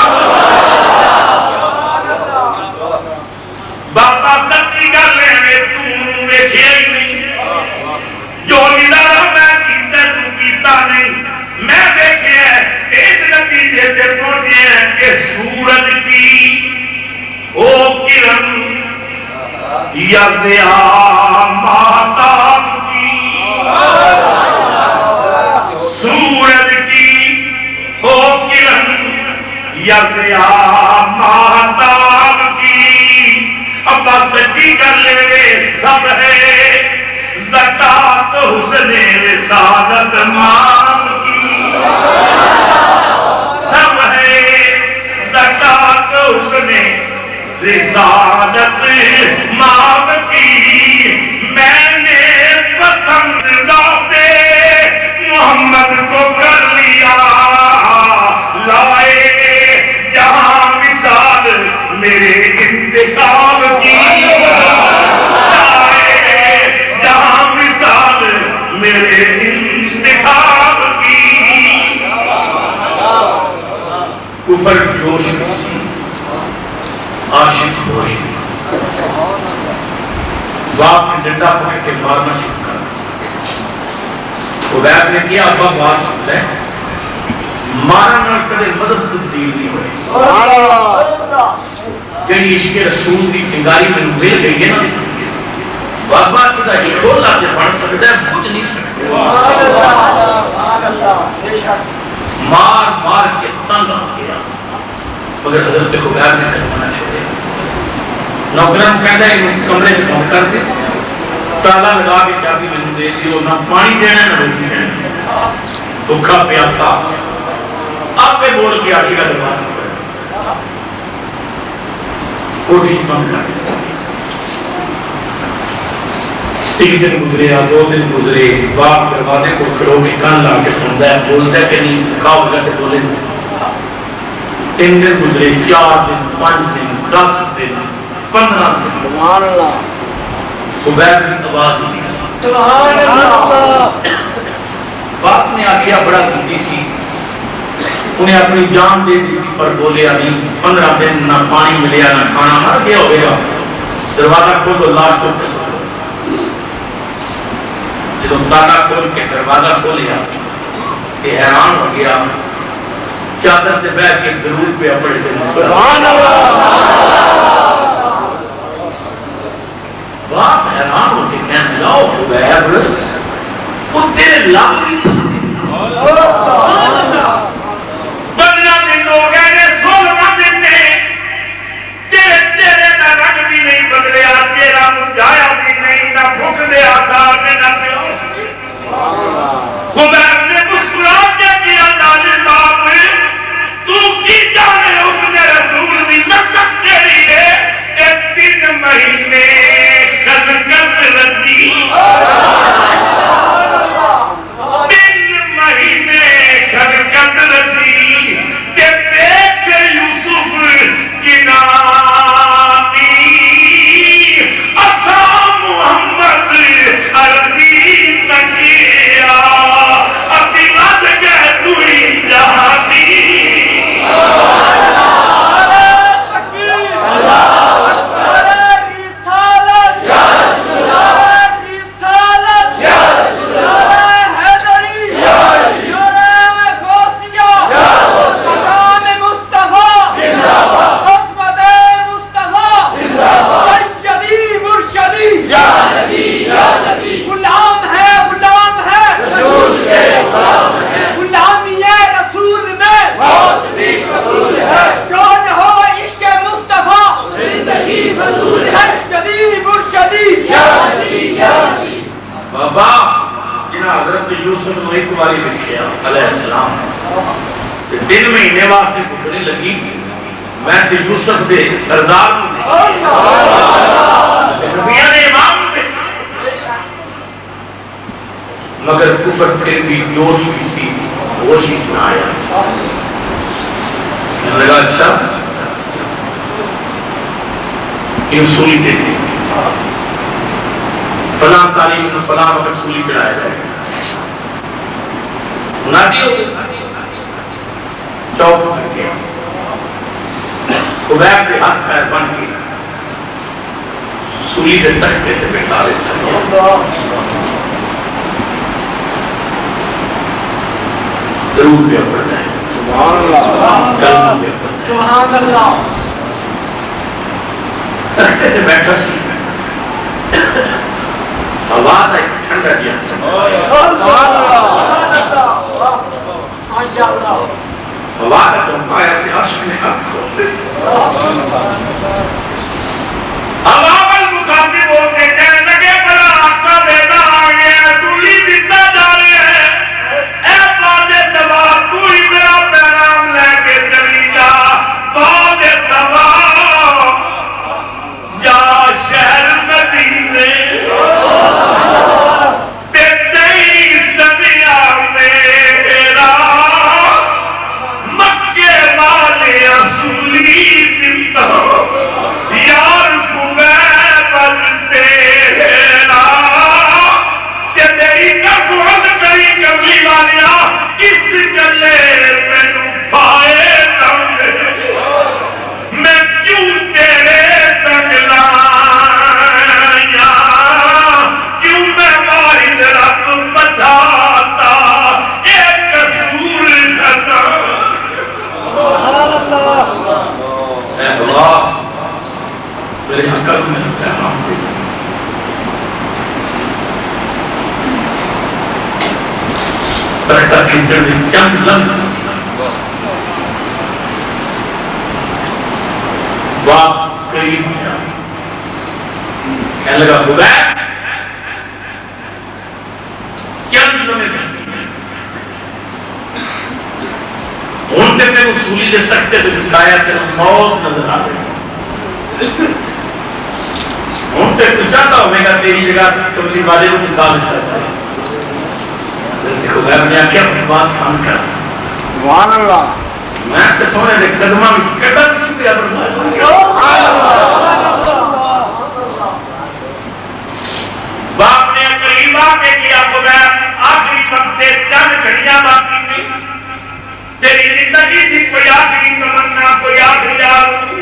بابا سچی گل ہے تو ویکھیا ہی نہیں جو نظارہ میں کیتا تو کیتا نہیں میں دیکھے اس نتیجے سے پہنچے ہیں کہ سورج کی وہ کرن یا ضیاء ماہتاب کی سورج کی وہ کرن یا ضیاء ماہتاب کی ابا سچی کر لے سب ہے زکاة حسن رسالت مام کی سب ہے زکاة حسن رسالت مام کی میں نے پسند ذات محمد کو کر لیا لائے جہاں مثال میرے انتخاب کی میرے انتخاب کی کفر جوش کسی عاشق ہوش باپ نے ڈنڈا پکڑ کے مارنا شروع کر عبید نے کیا ابا بات سنتا ہے مارنا کدے مدد تبدیل نہیں ہوئے یعنی عشق رسول کی چنگاری میں مل گئی ہے نا بابا کی دا شولہ کے پڑھ سکتا ہے بھوج نہیں سکتے مار مار کے تنگ آ گیا مگر حضرت خبیر نے کلمہ نہ چھوڑے نوکران کہتا ہے کمرے میں پہنچ کر دے تالا لگا کے چابی میں دے دیو نہ پانی دینا نہ روٹی دینا بھوکا پیاسا آپ پہ بول کے آشی کا دروازہ کوٹھی بند کر دے ایک دن گزرے یا دو دن گزرے باپ دروازے کو کھڑو کے کان لا کے سنتا ہے بولتا ہے کہ نہیں کھاؤ گا کہ بولے 3 دن گزرے 4 دن 5 دن 10 دن 15 دن سبحان اللہ عبید کی آواز سبحان اللہ باپ نے آخیا بڑا زندگی سی انہیں اپنی جان دے دی پر بولیا نہیں 15 دن نہ پانی ملیا نہ کھانا مر گیا ہوگا دروازہ کھولو لاش چوک کے سکو جب تالا کھول کے دروازہ کھولیا کہ حیران ہو گیا چادر سے بیٹھ کے درود پہ اپڑے تھے سبحان اللہ باپ حیران ہو کے کہنے لاؤ عبید وہ تیرے لاؤ بھی نہیں سکتے 15 دن ہو گئے 16 دن نے تیرے چہرے کا رنگ بھی نہیں بدلیا چہرہ مجھایا بھی نہیں نہ بھوک دے آثار میں نہ پیاس خبیر نے مسکرا کے کیا ظالم باپ تو کی جانے حکم رسول دی مقصد تیری ہے کہ 3 مہینے خلقت رضی 3 مہینے خلقت حضرت یوسف نو ایک باری لکھیا علیہ السلام 3 مہینے واسطے بھکھڑی لگی میں تے یوسف دے سردار نبیاں نے امام مگر کفر پھر بھی جوش بھی سی ہوش ہی نہ آیا لگا اچھا یہ اصولی دیتے فلاں تاریخ میں فلاں وقت سولی پڑھایا جائے منادی ہو چوک کر کے خبیب دے ہاتھ پیر بن کے سولی دے تختے تے بیٹھا دیتا درود دے پڑھتا ہے سبحان اللہ سبحان اللہ تختے تے بیٹھا سی آواز آئی ٹھنڈا دیا ماشاءاللہ آواز آئی چمکایا کہ عرش میں حق کھولتے آواز المقاطب ہو کے کہنے لگے بلا آقا بیٹا آگے سولی دیتا جا رہے ہیں اے باد سبا تو ہی میرا پیغام لے کے چلی جا باد سبا جا شہر مدینے چند لمح باپ قریب گیا کہنے لگا خدا چند لمح ہوں تے تیرے اصولی دے تختے تے بچھایا تیرے موت نظر آ رہی ہوں تے تو چاہتا ہو میں کہا تیری جگہ کبھی والے کو بچھا بچھاتا ہے دیکھو میں نے آکے اپنی باس کام کر سبحان اللہ میں تے سونے دے قدمہ میں قدم چکے اپنے سبحان اللہ باپ نے قریب آکے کیا خدا آخری وقت چند گھڑیاں باقی تھی تیری زندگی تھی کوئی آخری تمنا کوئی آخری آرزو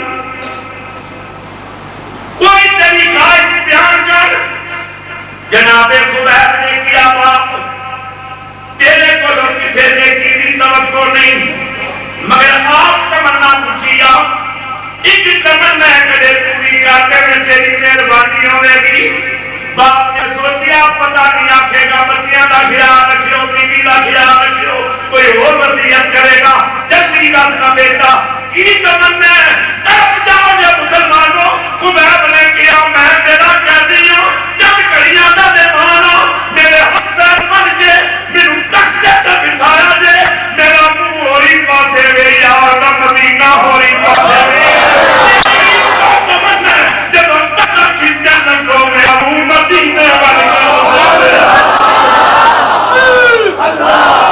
کوئی تیری خواہش بیان کر جناب خدا نے کیا باپ تیرے کو لوگ کسے نیکی دی توقع نہیں مگر آپ تمنا پوچھیا ایک تمنا ہے کدے پوری کرتے میں تیری مہربانی ہوے گی باپ نے سوچیا پتہ نہیں آکھے گا بچیاں دا خیال رکھیو بیوی دا خیال رکھیو کوئی اور وصیت کرے گا جلدی دس نہ بیٹا کی تمنا ہے تب جاؤ جب مسلمانوں خبیب نے کیا میں تیرا قیدی ہوں جب کڑیاں دا دیوانا میرے ہاتھ پیر بن کے میرے تختے تے بٹھایا جے میرا منہ ہوری پاسے وے یار دا مدینہ ہوری پاسے وے تمنا جب تک کھچا لگو میرا منہ مدینہ بن گیا اللہ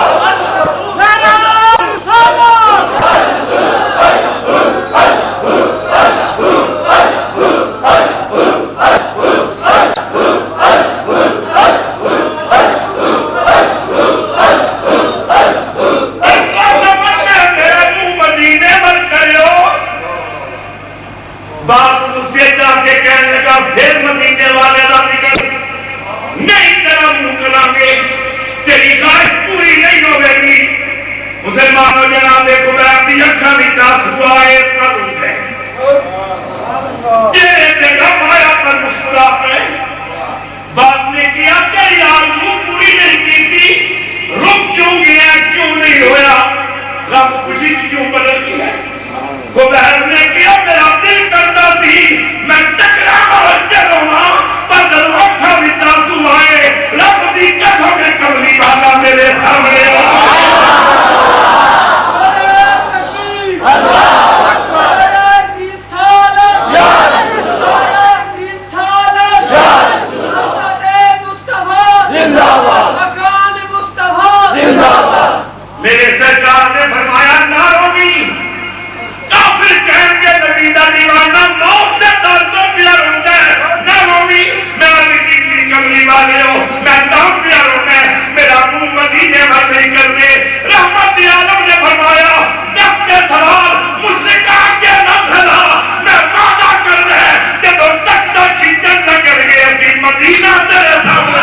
کملی والے ہو میں نام پیا رونا میرا منہ مدینے میں نہیں کرنے رحمت عالم نے فرمایا دس کے سوال مشرکہ کے نہ بھلا میں وعدہ کر رہا ہے کہ تو تک تک چیچن نہ کر گئے اسی مدینہ تیرے سامنے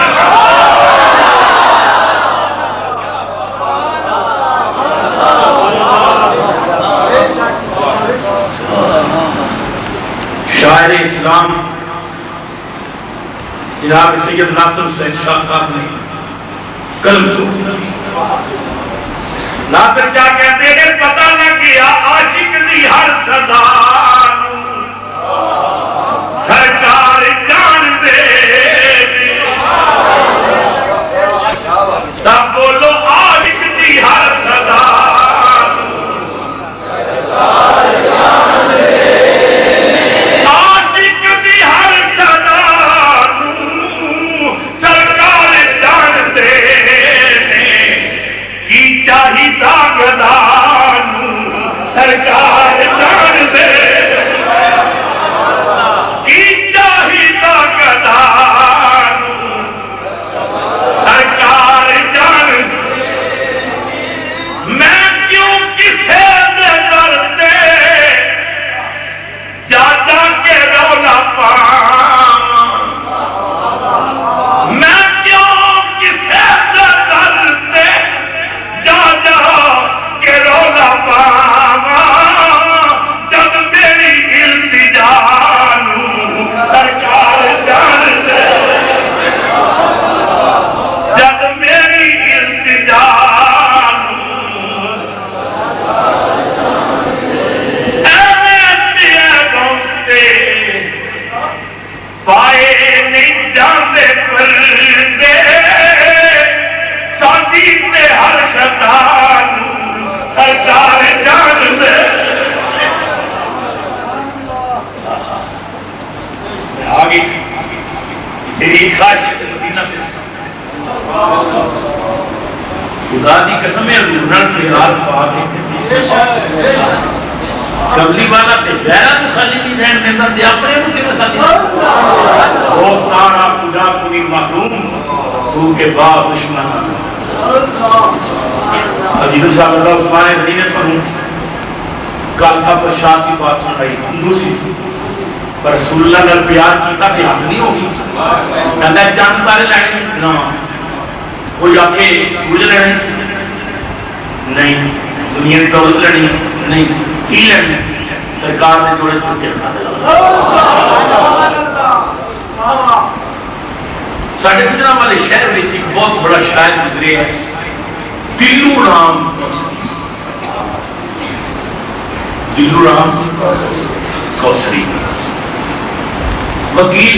شاعر اسلام جناب سید ناصر حسین شاہ صاحب نے قلم توڑ ناصر شاہ کہتے ہیں پتہ نہ کیا عاشق دی ہر صدا سرکار جان دے سب بولو عاشق دی ہر صدا سرکار جان دے کی چاہیتا گدان سرکار جان میں کیوں کسے دے درتے جا جا کے رولا پاں میں کیوں کسے دے درتے جا جا کے رولا پاں سرکار جان دے آگے تیری خواہش سے مدینہ پہ خدا دی قسم ہے رونن پہ ہاتھ پا کے قبلی والا تے غیرہ تو خالی دی رہن دیتا تے اپنے کو کے بتا دیا دوستانا خدا کنی محروم تو کے بعد دشمن عزیز صاحب اللہ عثمان غنی نے سنوں کل کا پرشاد کی بات سنائی ہندوسی پر رسول اللہ نے پیار کیتا بھی حق نہیں ہوگی کہتا ہے چاند تارے لینے نا کوئی آکے سورج لینے نہیں دنیا کی دولت لینے نہیں کی لینے سرکار نے جوڑے چھوٹے بنا دے ساڑھے گجرہ والے شہر میں ایک بہت بڑا شاعر گزرے ہے دلو رام کوسری وکیل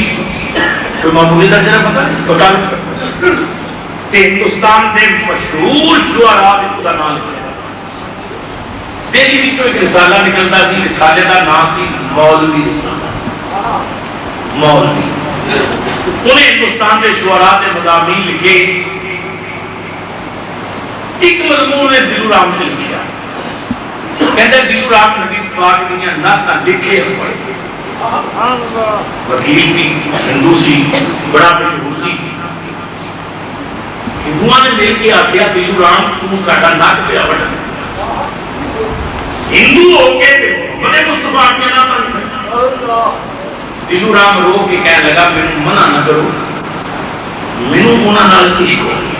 کوئی معمولی درجہ پتہ نہیں وکالت تے ہندوستان دے مشہور شعراء دے خدا نام لکھا دہلی وچوں ایک رسالہ نکلتا سی رسالے دا نام سی مولوی رسالہ مولوی انہیں ہندوستان دے شعراء دے مضامین لکھے ایک مضمون نے دلو رام نے لکھیا کہتے ہیں دلو رام نبی پاک دنیا نہ لکھے پڑھے وکیل سی ہندو سی بڑا مشہور سی ہندوؤں نے مل کے آخیا دلو رام تو ساڈا نک پیا بڑھنا ہندو ہو کے بڑے مصطفیٰ کے نام پر دلو رام رو کے کہنے لگا میں منع نہ کرو میں انہاں نال عشق ہو گیا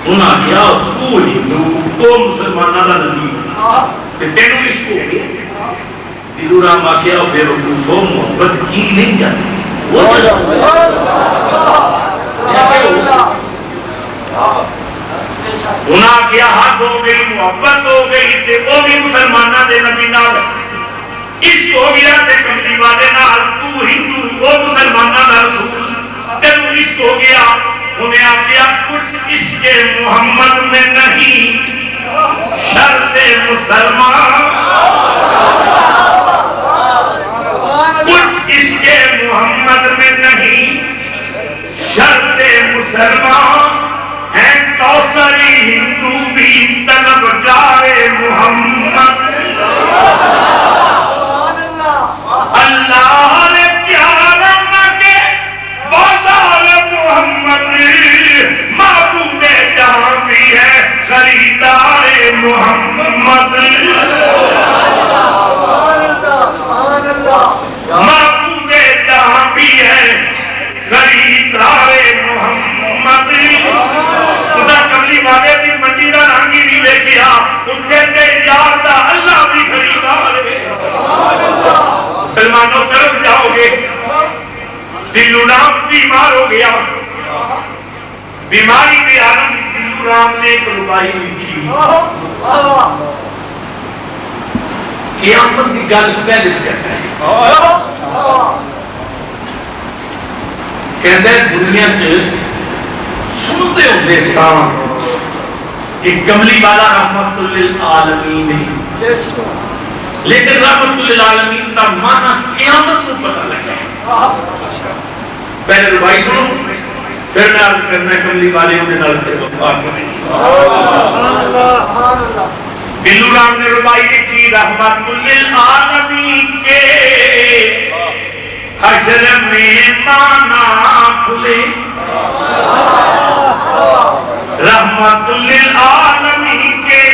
انہاں کیا تو ہندو تو مسلمانہ دا نبی کہ تینوں عشق ہو گیا دلو رام آکیا بے وقوف ہو محبت کی نہیں جاتی وہ انہاں کیا حد ہو گئی محبت ہو گئی تے وہ بھی مسلمانہ دے نبی نال عشق ہو گیا تے کملی والے نال تو ہندو وہ مسلمانہ دا رسول تینوں عشق ہو گیا انہیں آگیا کچھ عشق محمد میں نہیں شرط مسلمان کچھ عشق محمد میں نہیں شرط مسلمان ہیں کوثری ہندو بھی طلبگار محمد اللہ نے پیار محبوب جہاں بھی ہے خریدار محمد خدا کملی والے دی منڈی دا رنگی نہیں دیکھیا اتھے تے یار دا اللہ بھی خریدار ہے سلمانوں طرف جاؤ گے دلو رام بیمار ہو گیا بیماری کے عالم دلو رام نے ایک ربائی لکھی قیامت کی گل پہلے کہتا ہے کہتے ہیں دنیا چ سنتے ہوتے سان کہ کملی والا رحمت للعالمین ہے لیکن رحمت للعالمین کا معنی قیامت کو پتہ لگا ہے پہلے ربائی سنو پھر میں عرض کرنا کملی والے ہونے نال پھر وفا کریں دلو رام نے ربائی لکھی رحمت للعالمین کے حشر میں مانا کھلے رحمت للعالمین کے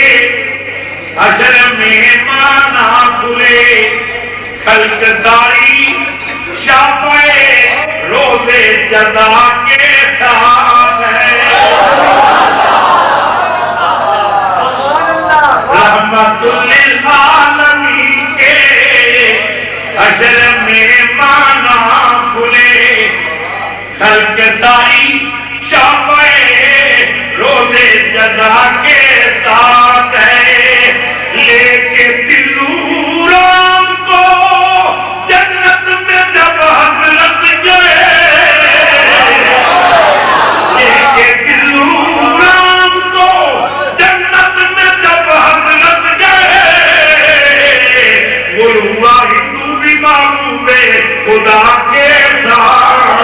حشر میں مانا کھلے خلق ساری شافعے روز جزا کے ساتھ ہے رحمت للعالمین کے حشر میں مانا کھلے خلق ساری شافعے روز جزا کے ساتھ ہے لے کے دلو رام کو جنت میں جب حضرت گئے لے کے دلو رام کو جنت میں جب حضرت گئے وہ ہوا ہندو بھی محبوب خدا کے ساتھ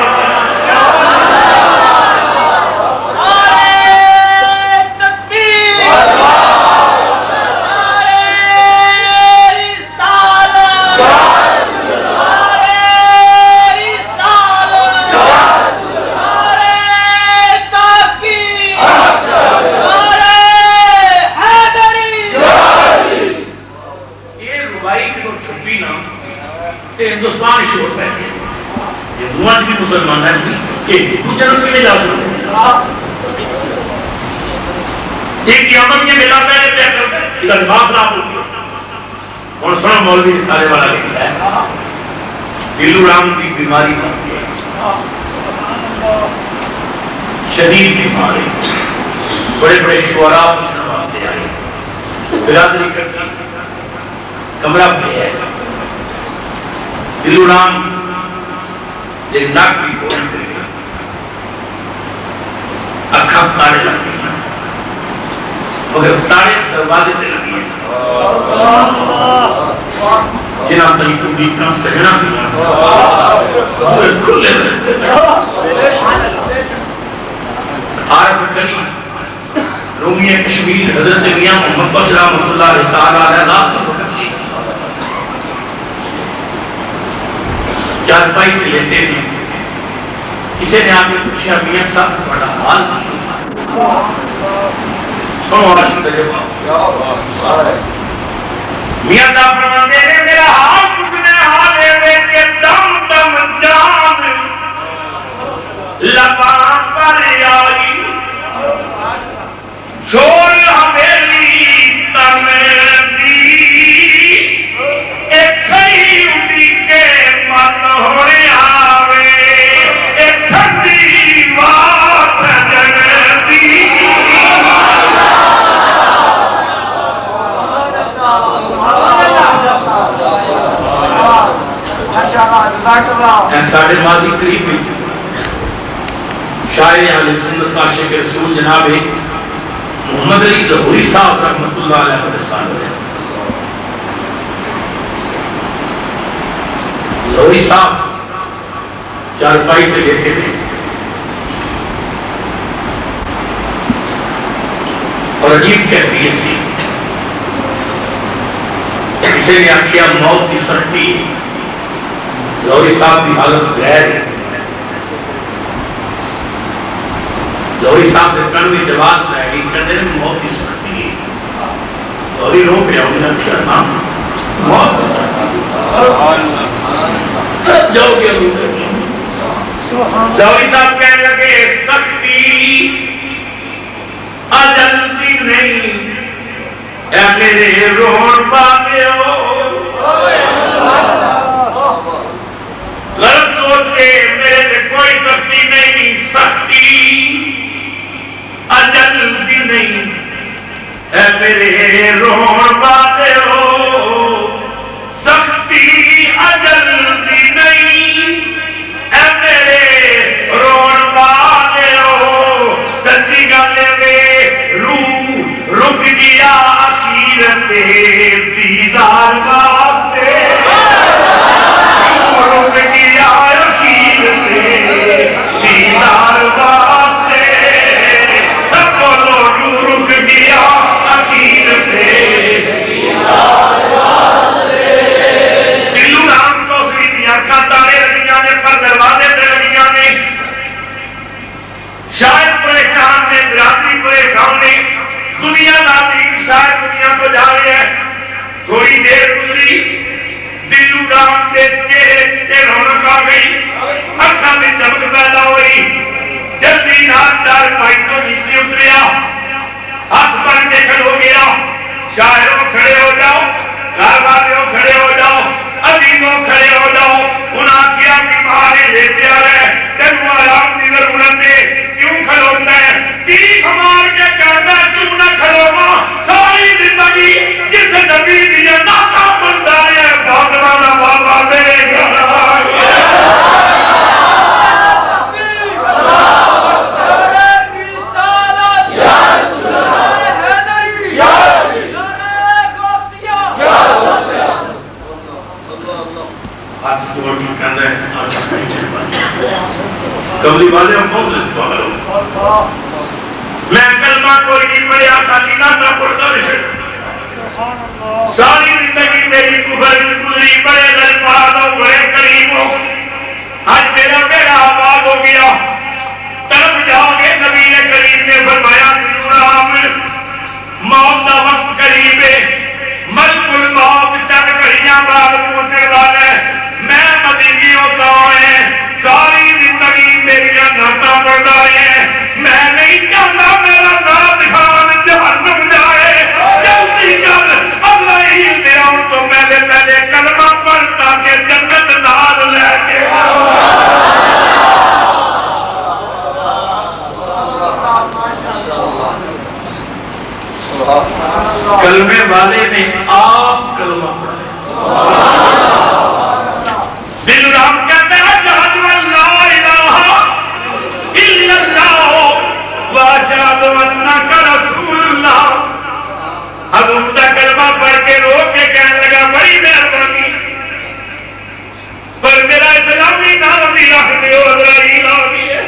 ہندوستان شور پہنے یہ دوان بھی مسلمان ہے کہ ہندو جنم کے لئے جا سکتے ہیں ایک قیامت یہ ملا پہلے پہ کرتا ہے ادھر باب نام ہوتی ہے اور سنو مولوی رسالے والا لکھتا ہے دلو رام کی بیماری ہوتی ہے شدید بیماری بڑے بڑے شعراء پوچھنے واسطے آئے برادری کرتی کمرہ پہ ہے دلو رام یہ ناک بھی بولن کر گیا اکھا تارے لگ گئی مگر تارے دروازے پہ لگی ہیں جناب تری کو دیکھنا سہنا دیا مگر کھلے رہتے عرب کریم رومی کشمیر حضرت میاں محمد بشر رحمۃ اللہ تعالی علیہ چار پائی پہ لیتے ہیں کسی نے آگے پوچھا میاں صاحب بڑا حال سنو عاشق تجربہ میاں صاحب فرماتے ہیں میرا حال پوچھنے حالے میں کہ دم دم جان لبان پر آئی چھوڑ حویلی تن دی ایک کھئی اٹھی کے من ہونے آوے ایک ٹھنڈی بات سجن دی ساڑھے ماضی قریب میں شاعر اہل سنت عاشق رسول جناب محمد علی ظہوری صاحب رحمت اللہ علیہ وسلم ظہوری صاحب چارپائی پہ لیتے تھے اور عجیب کیفیت سی کسی نے آخیا موت کی سختی ظہوری صاحب کی حالت غیر ہے ظہوری صاحب نے کن میں جواب لائے گی کہتے ہیں موت کی سختی ہے ظہوری رو پہ انہوں نے کیا نام موت جاؤ گے جوہری صاحب کہنے لگے سختی اجل دی نہیں اے میرے رون باغیو غلط سوچ کے میرے سے کوئی سختی نہیں سختی اجل دی نہیں اے میرے رون باغیو سختی اجل دی نہیں اے میرے رون باغیو سچی گالے میں روح رک گیا اخیرت دیدار واسطے روح رک گیا اخیرت دیدار واسطے سب بولو روح رک گیا اخیرت دیدار واسطے دلو رام کو سویتی آنکھاں تارے لگیاں نے پر دروازے تے لگیاں نے شاید پریشان نے برادری پریشان نے دنیا ناظرین شاید دنیا کو جا رہے ہیں تھوڑی دیر گزری دلو رام کے چہرے تے رونق آ گئی آنکھاں میں چمک پیدا ہوئی جلدی نال چار پائی تو نیچے اتریا ہاتھ بن کے کھڑو گیا شاعروں کھڑے ہو جاؤ گھر والوں کھڑے ہو جاؤ عظیموں کھڑے ہو جاؤ انہاں کیا بیمارے لیتے آ رہے تینوں آرام دی ضرورت ہے کیوں کھڑوتا ہے چیخ مار کے کہتا ہے کیوں نہ کھڑوا ساری زندگی جس نبی دیا ناکا بندہ ہے فاطمہ نہ بابا میرے گھر کبھی والے ہم بہت لیتے ہیں میں کلمہ کوئی نہیں پڑھیا خاتینہ نہ پڑھتا رہے ساری زندگی میری کفر گزری بڑے للفاظ ہو بڑے قریب ہو آج میرا بیڑا آباد ہو گیا طرف جاؤ گے نبی کریم نے فرمایا موت کا وقت قریب ہے ملک الموت چند گھڑیاں بعد پہنچنے والے میں مدینی ہوتا ہے ساری زندگی میری ناتا پڑھتا ہے میں نہیں چاہتا میرا نام خان جہنم جائے جلدی کر اللہ ہی دیا تو پہلے کلمہ پڑھتا کہ جنت نال لے کے کلمے والے نے آپ کلمہ پڑھا دل رام کہتے ہیں اشہد ان لا الہ الا اللہ واشہد انک رسول اللہ حضور کا کلمہ پڑھ کے رو کے کہنے لگا بڑی مہربانی پر میرا اسلامی نام بھی رکھ دیو اسرائیل آ گیا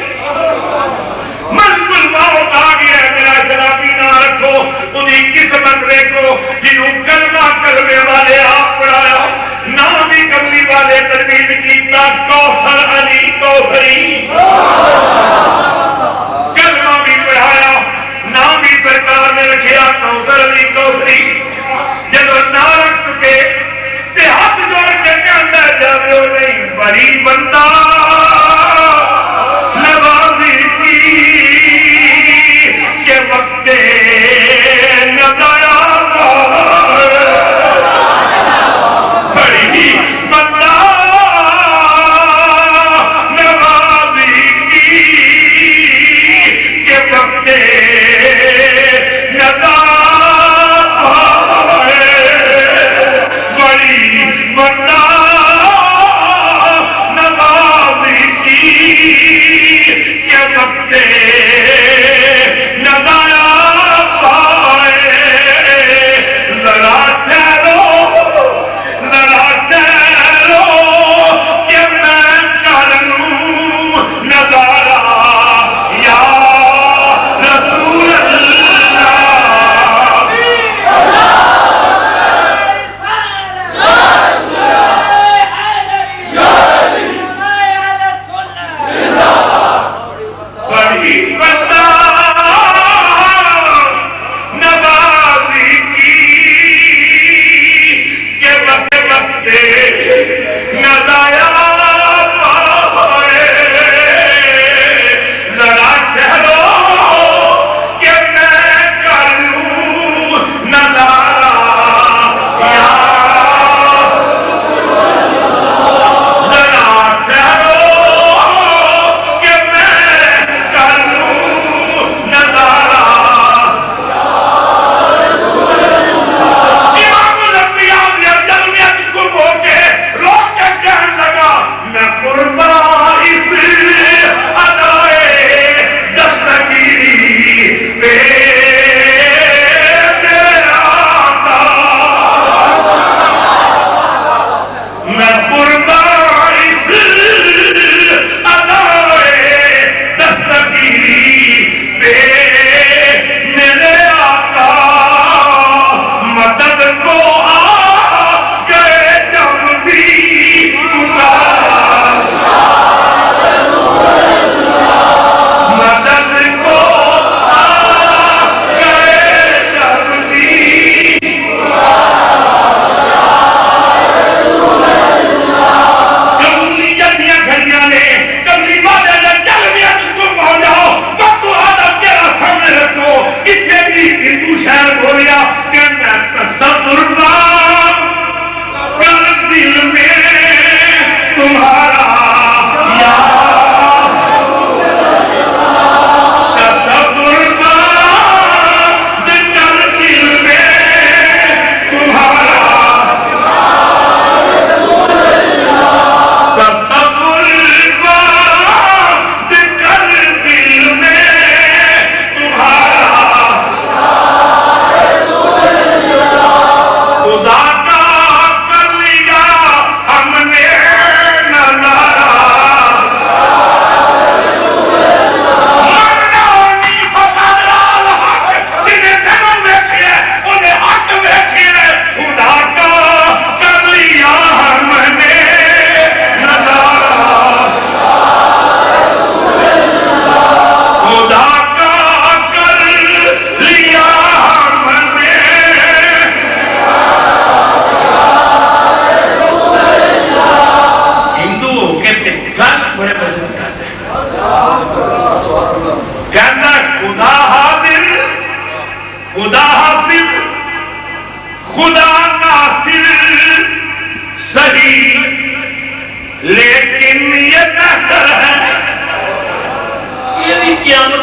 ملک الموت آ گیا میرا اسلامی نام رکھو انہیں قسمت دیکھو جنہوں کلمہ کلمے والے آپ پڑھایا نام بھی کملی والے تربیت کیتا کوثر علی کوثری کلمہ بھی پڑھایا نام بھی سرکار نے رکھیا کوثر علی کوثری جب نہ رکھ چکے تے ہاتھ جوڑ کے کہندا جاوے نہیں بڑی بندہ نوازی کی کہ وقت نظارہ نواز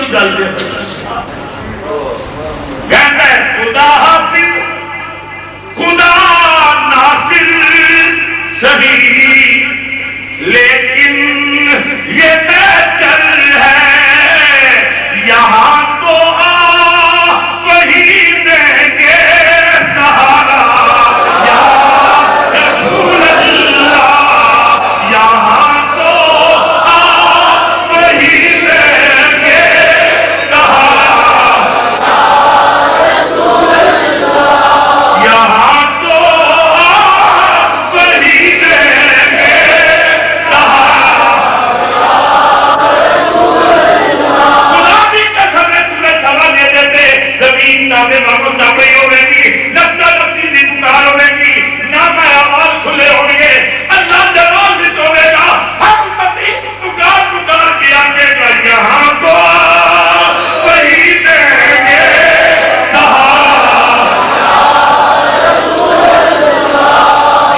کوئی گل دے کہتا ہے خدا حافظ خدا ناصر صحیح لیکن یہ محشر ہے یہاں تو وہی دیں گے سہارا یا رسول اللہ یہاں تو وہی دیں گے سہارا یہاں تو وہی دیں گے سہارا خدا بھی قسم ہے سورج سوا دے دیتے زمین تابے محمد تابے ہوئے گی نفسہ نفسی دی پکار ہوئے گی نام آواز کھلے ہوئے گے اللہ جلال بھی چوبے گا ہم پتی پکار پکار کیا کہ یہاں کو وہی دیں گے سہارا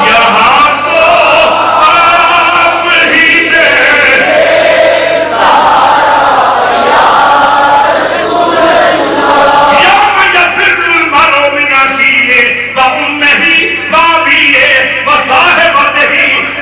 یہاں کو وہی دیں یوم یفر المرء من اخیہ وامہ وابیہ وصاحبتہ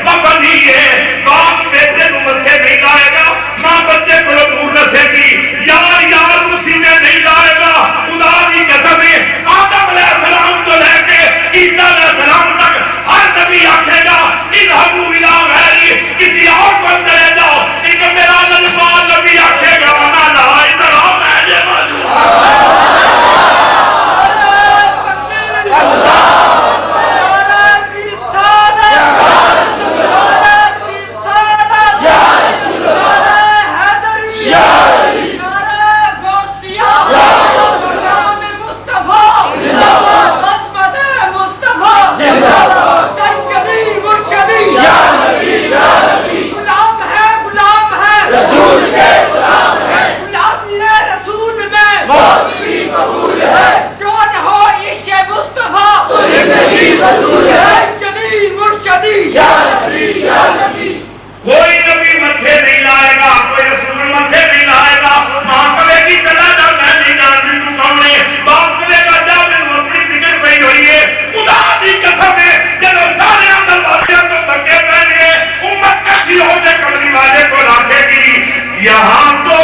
وبنیہ باپ بیٹے کو متھے نہیں لائے گا ماں بچے کو دور رکھے گی یار یار کو سینے نہیں لائے گا خدا کی قسم ہے آدم علیہ السلام کو لے کے عیسیٰ علیہ السلام تک ہر نبی آکھے گا اذهبوا الی غیری کسی اور کو چلے جاؤ ایک میرا نبی نبی آکھے گا انا لا الہ الا کوئی نبی متھے نہیں لائے گا کوئی رسول متھے نہیں لائے گا ماں کہے گی چلا جا میں نہیں جانتی تو کون ہے باپ کہے گا جا میں اپنی فکر پہ ہوئی ہے خدا کی قسم ہے جب سارے اندر واقعہ تو تھکے پہنے امت کیسی ہو جائے کبھی والے کو رکھے گی یہاں تو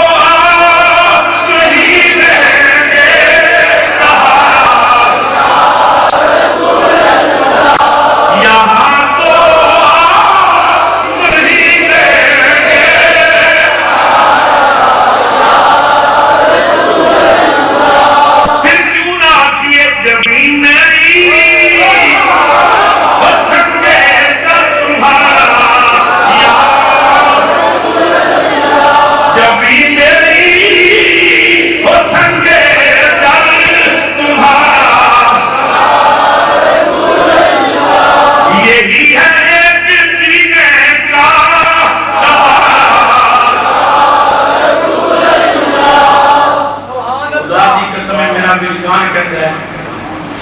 وہی دیں گے سہارا یہاں تو وہی دیں گے پھر کیوں نہ آکھیے زمین میری ہو سکتے در تمہارا زمین میری ہو سکتے در تمہارا یہی ہے ایک جینے کا خدا کی قسم ہے میرا وجدان کہتا ہے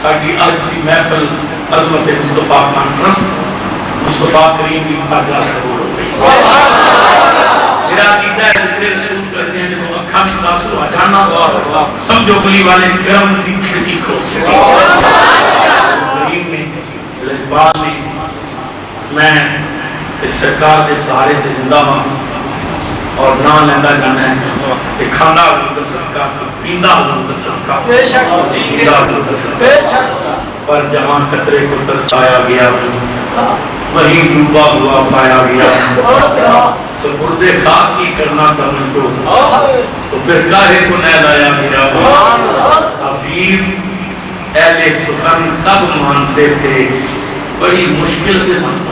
تاکہ آج کی محفل عظمت مصطفیٰ کانفرنس مصطفیٰ کریم کی بارگاہ سے ہو گئی میرا عقیدہ ہے کہ رسول کہتے ہیں جب اکھا میں تاثر ہو جانا سمجھو گلی والے گرم کی کھڑکی کھول چکے کریم میں اقبال میں میں اس سرکار دے سہارے تے زندہ ہوں اور نہ لیندہ جانا ہے کہ کھانا حضور دا صدقہ پیندہ حضور دا صدقہ جیندہ حضور دا صدقہ پر جہاں قطرے کو ترسایا گیا وہیں ڈوبا ہوا پایا گیا سپرد خاک کی کرنا سمجھ کو تو پھر کاہے کو نہ لایا گیا حفیظ اہل سخن تب مانتے تھے بڑی مشکل سے مانتے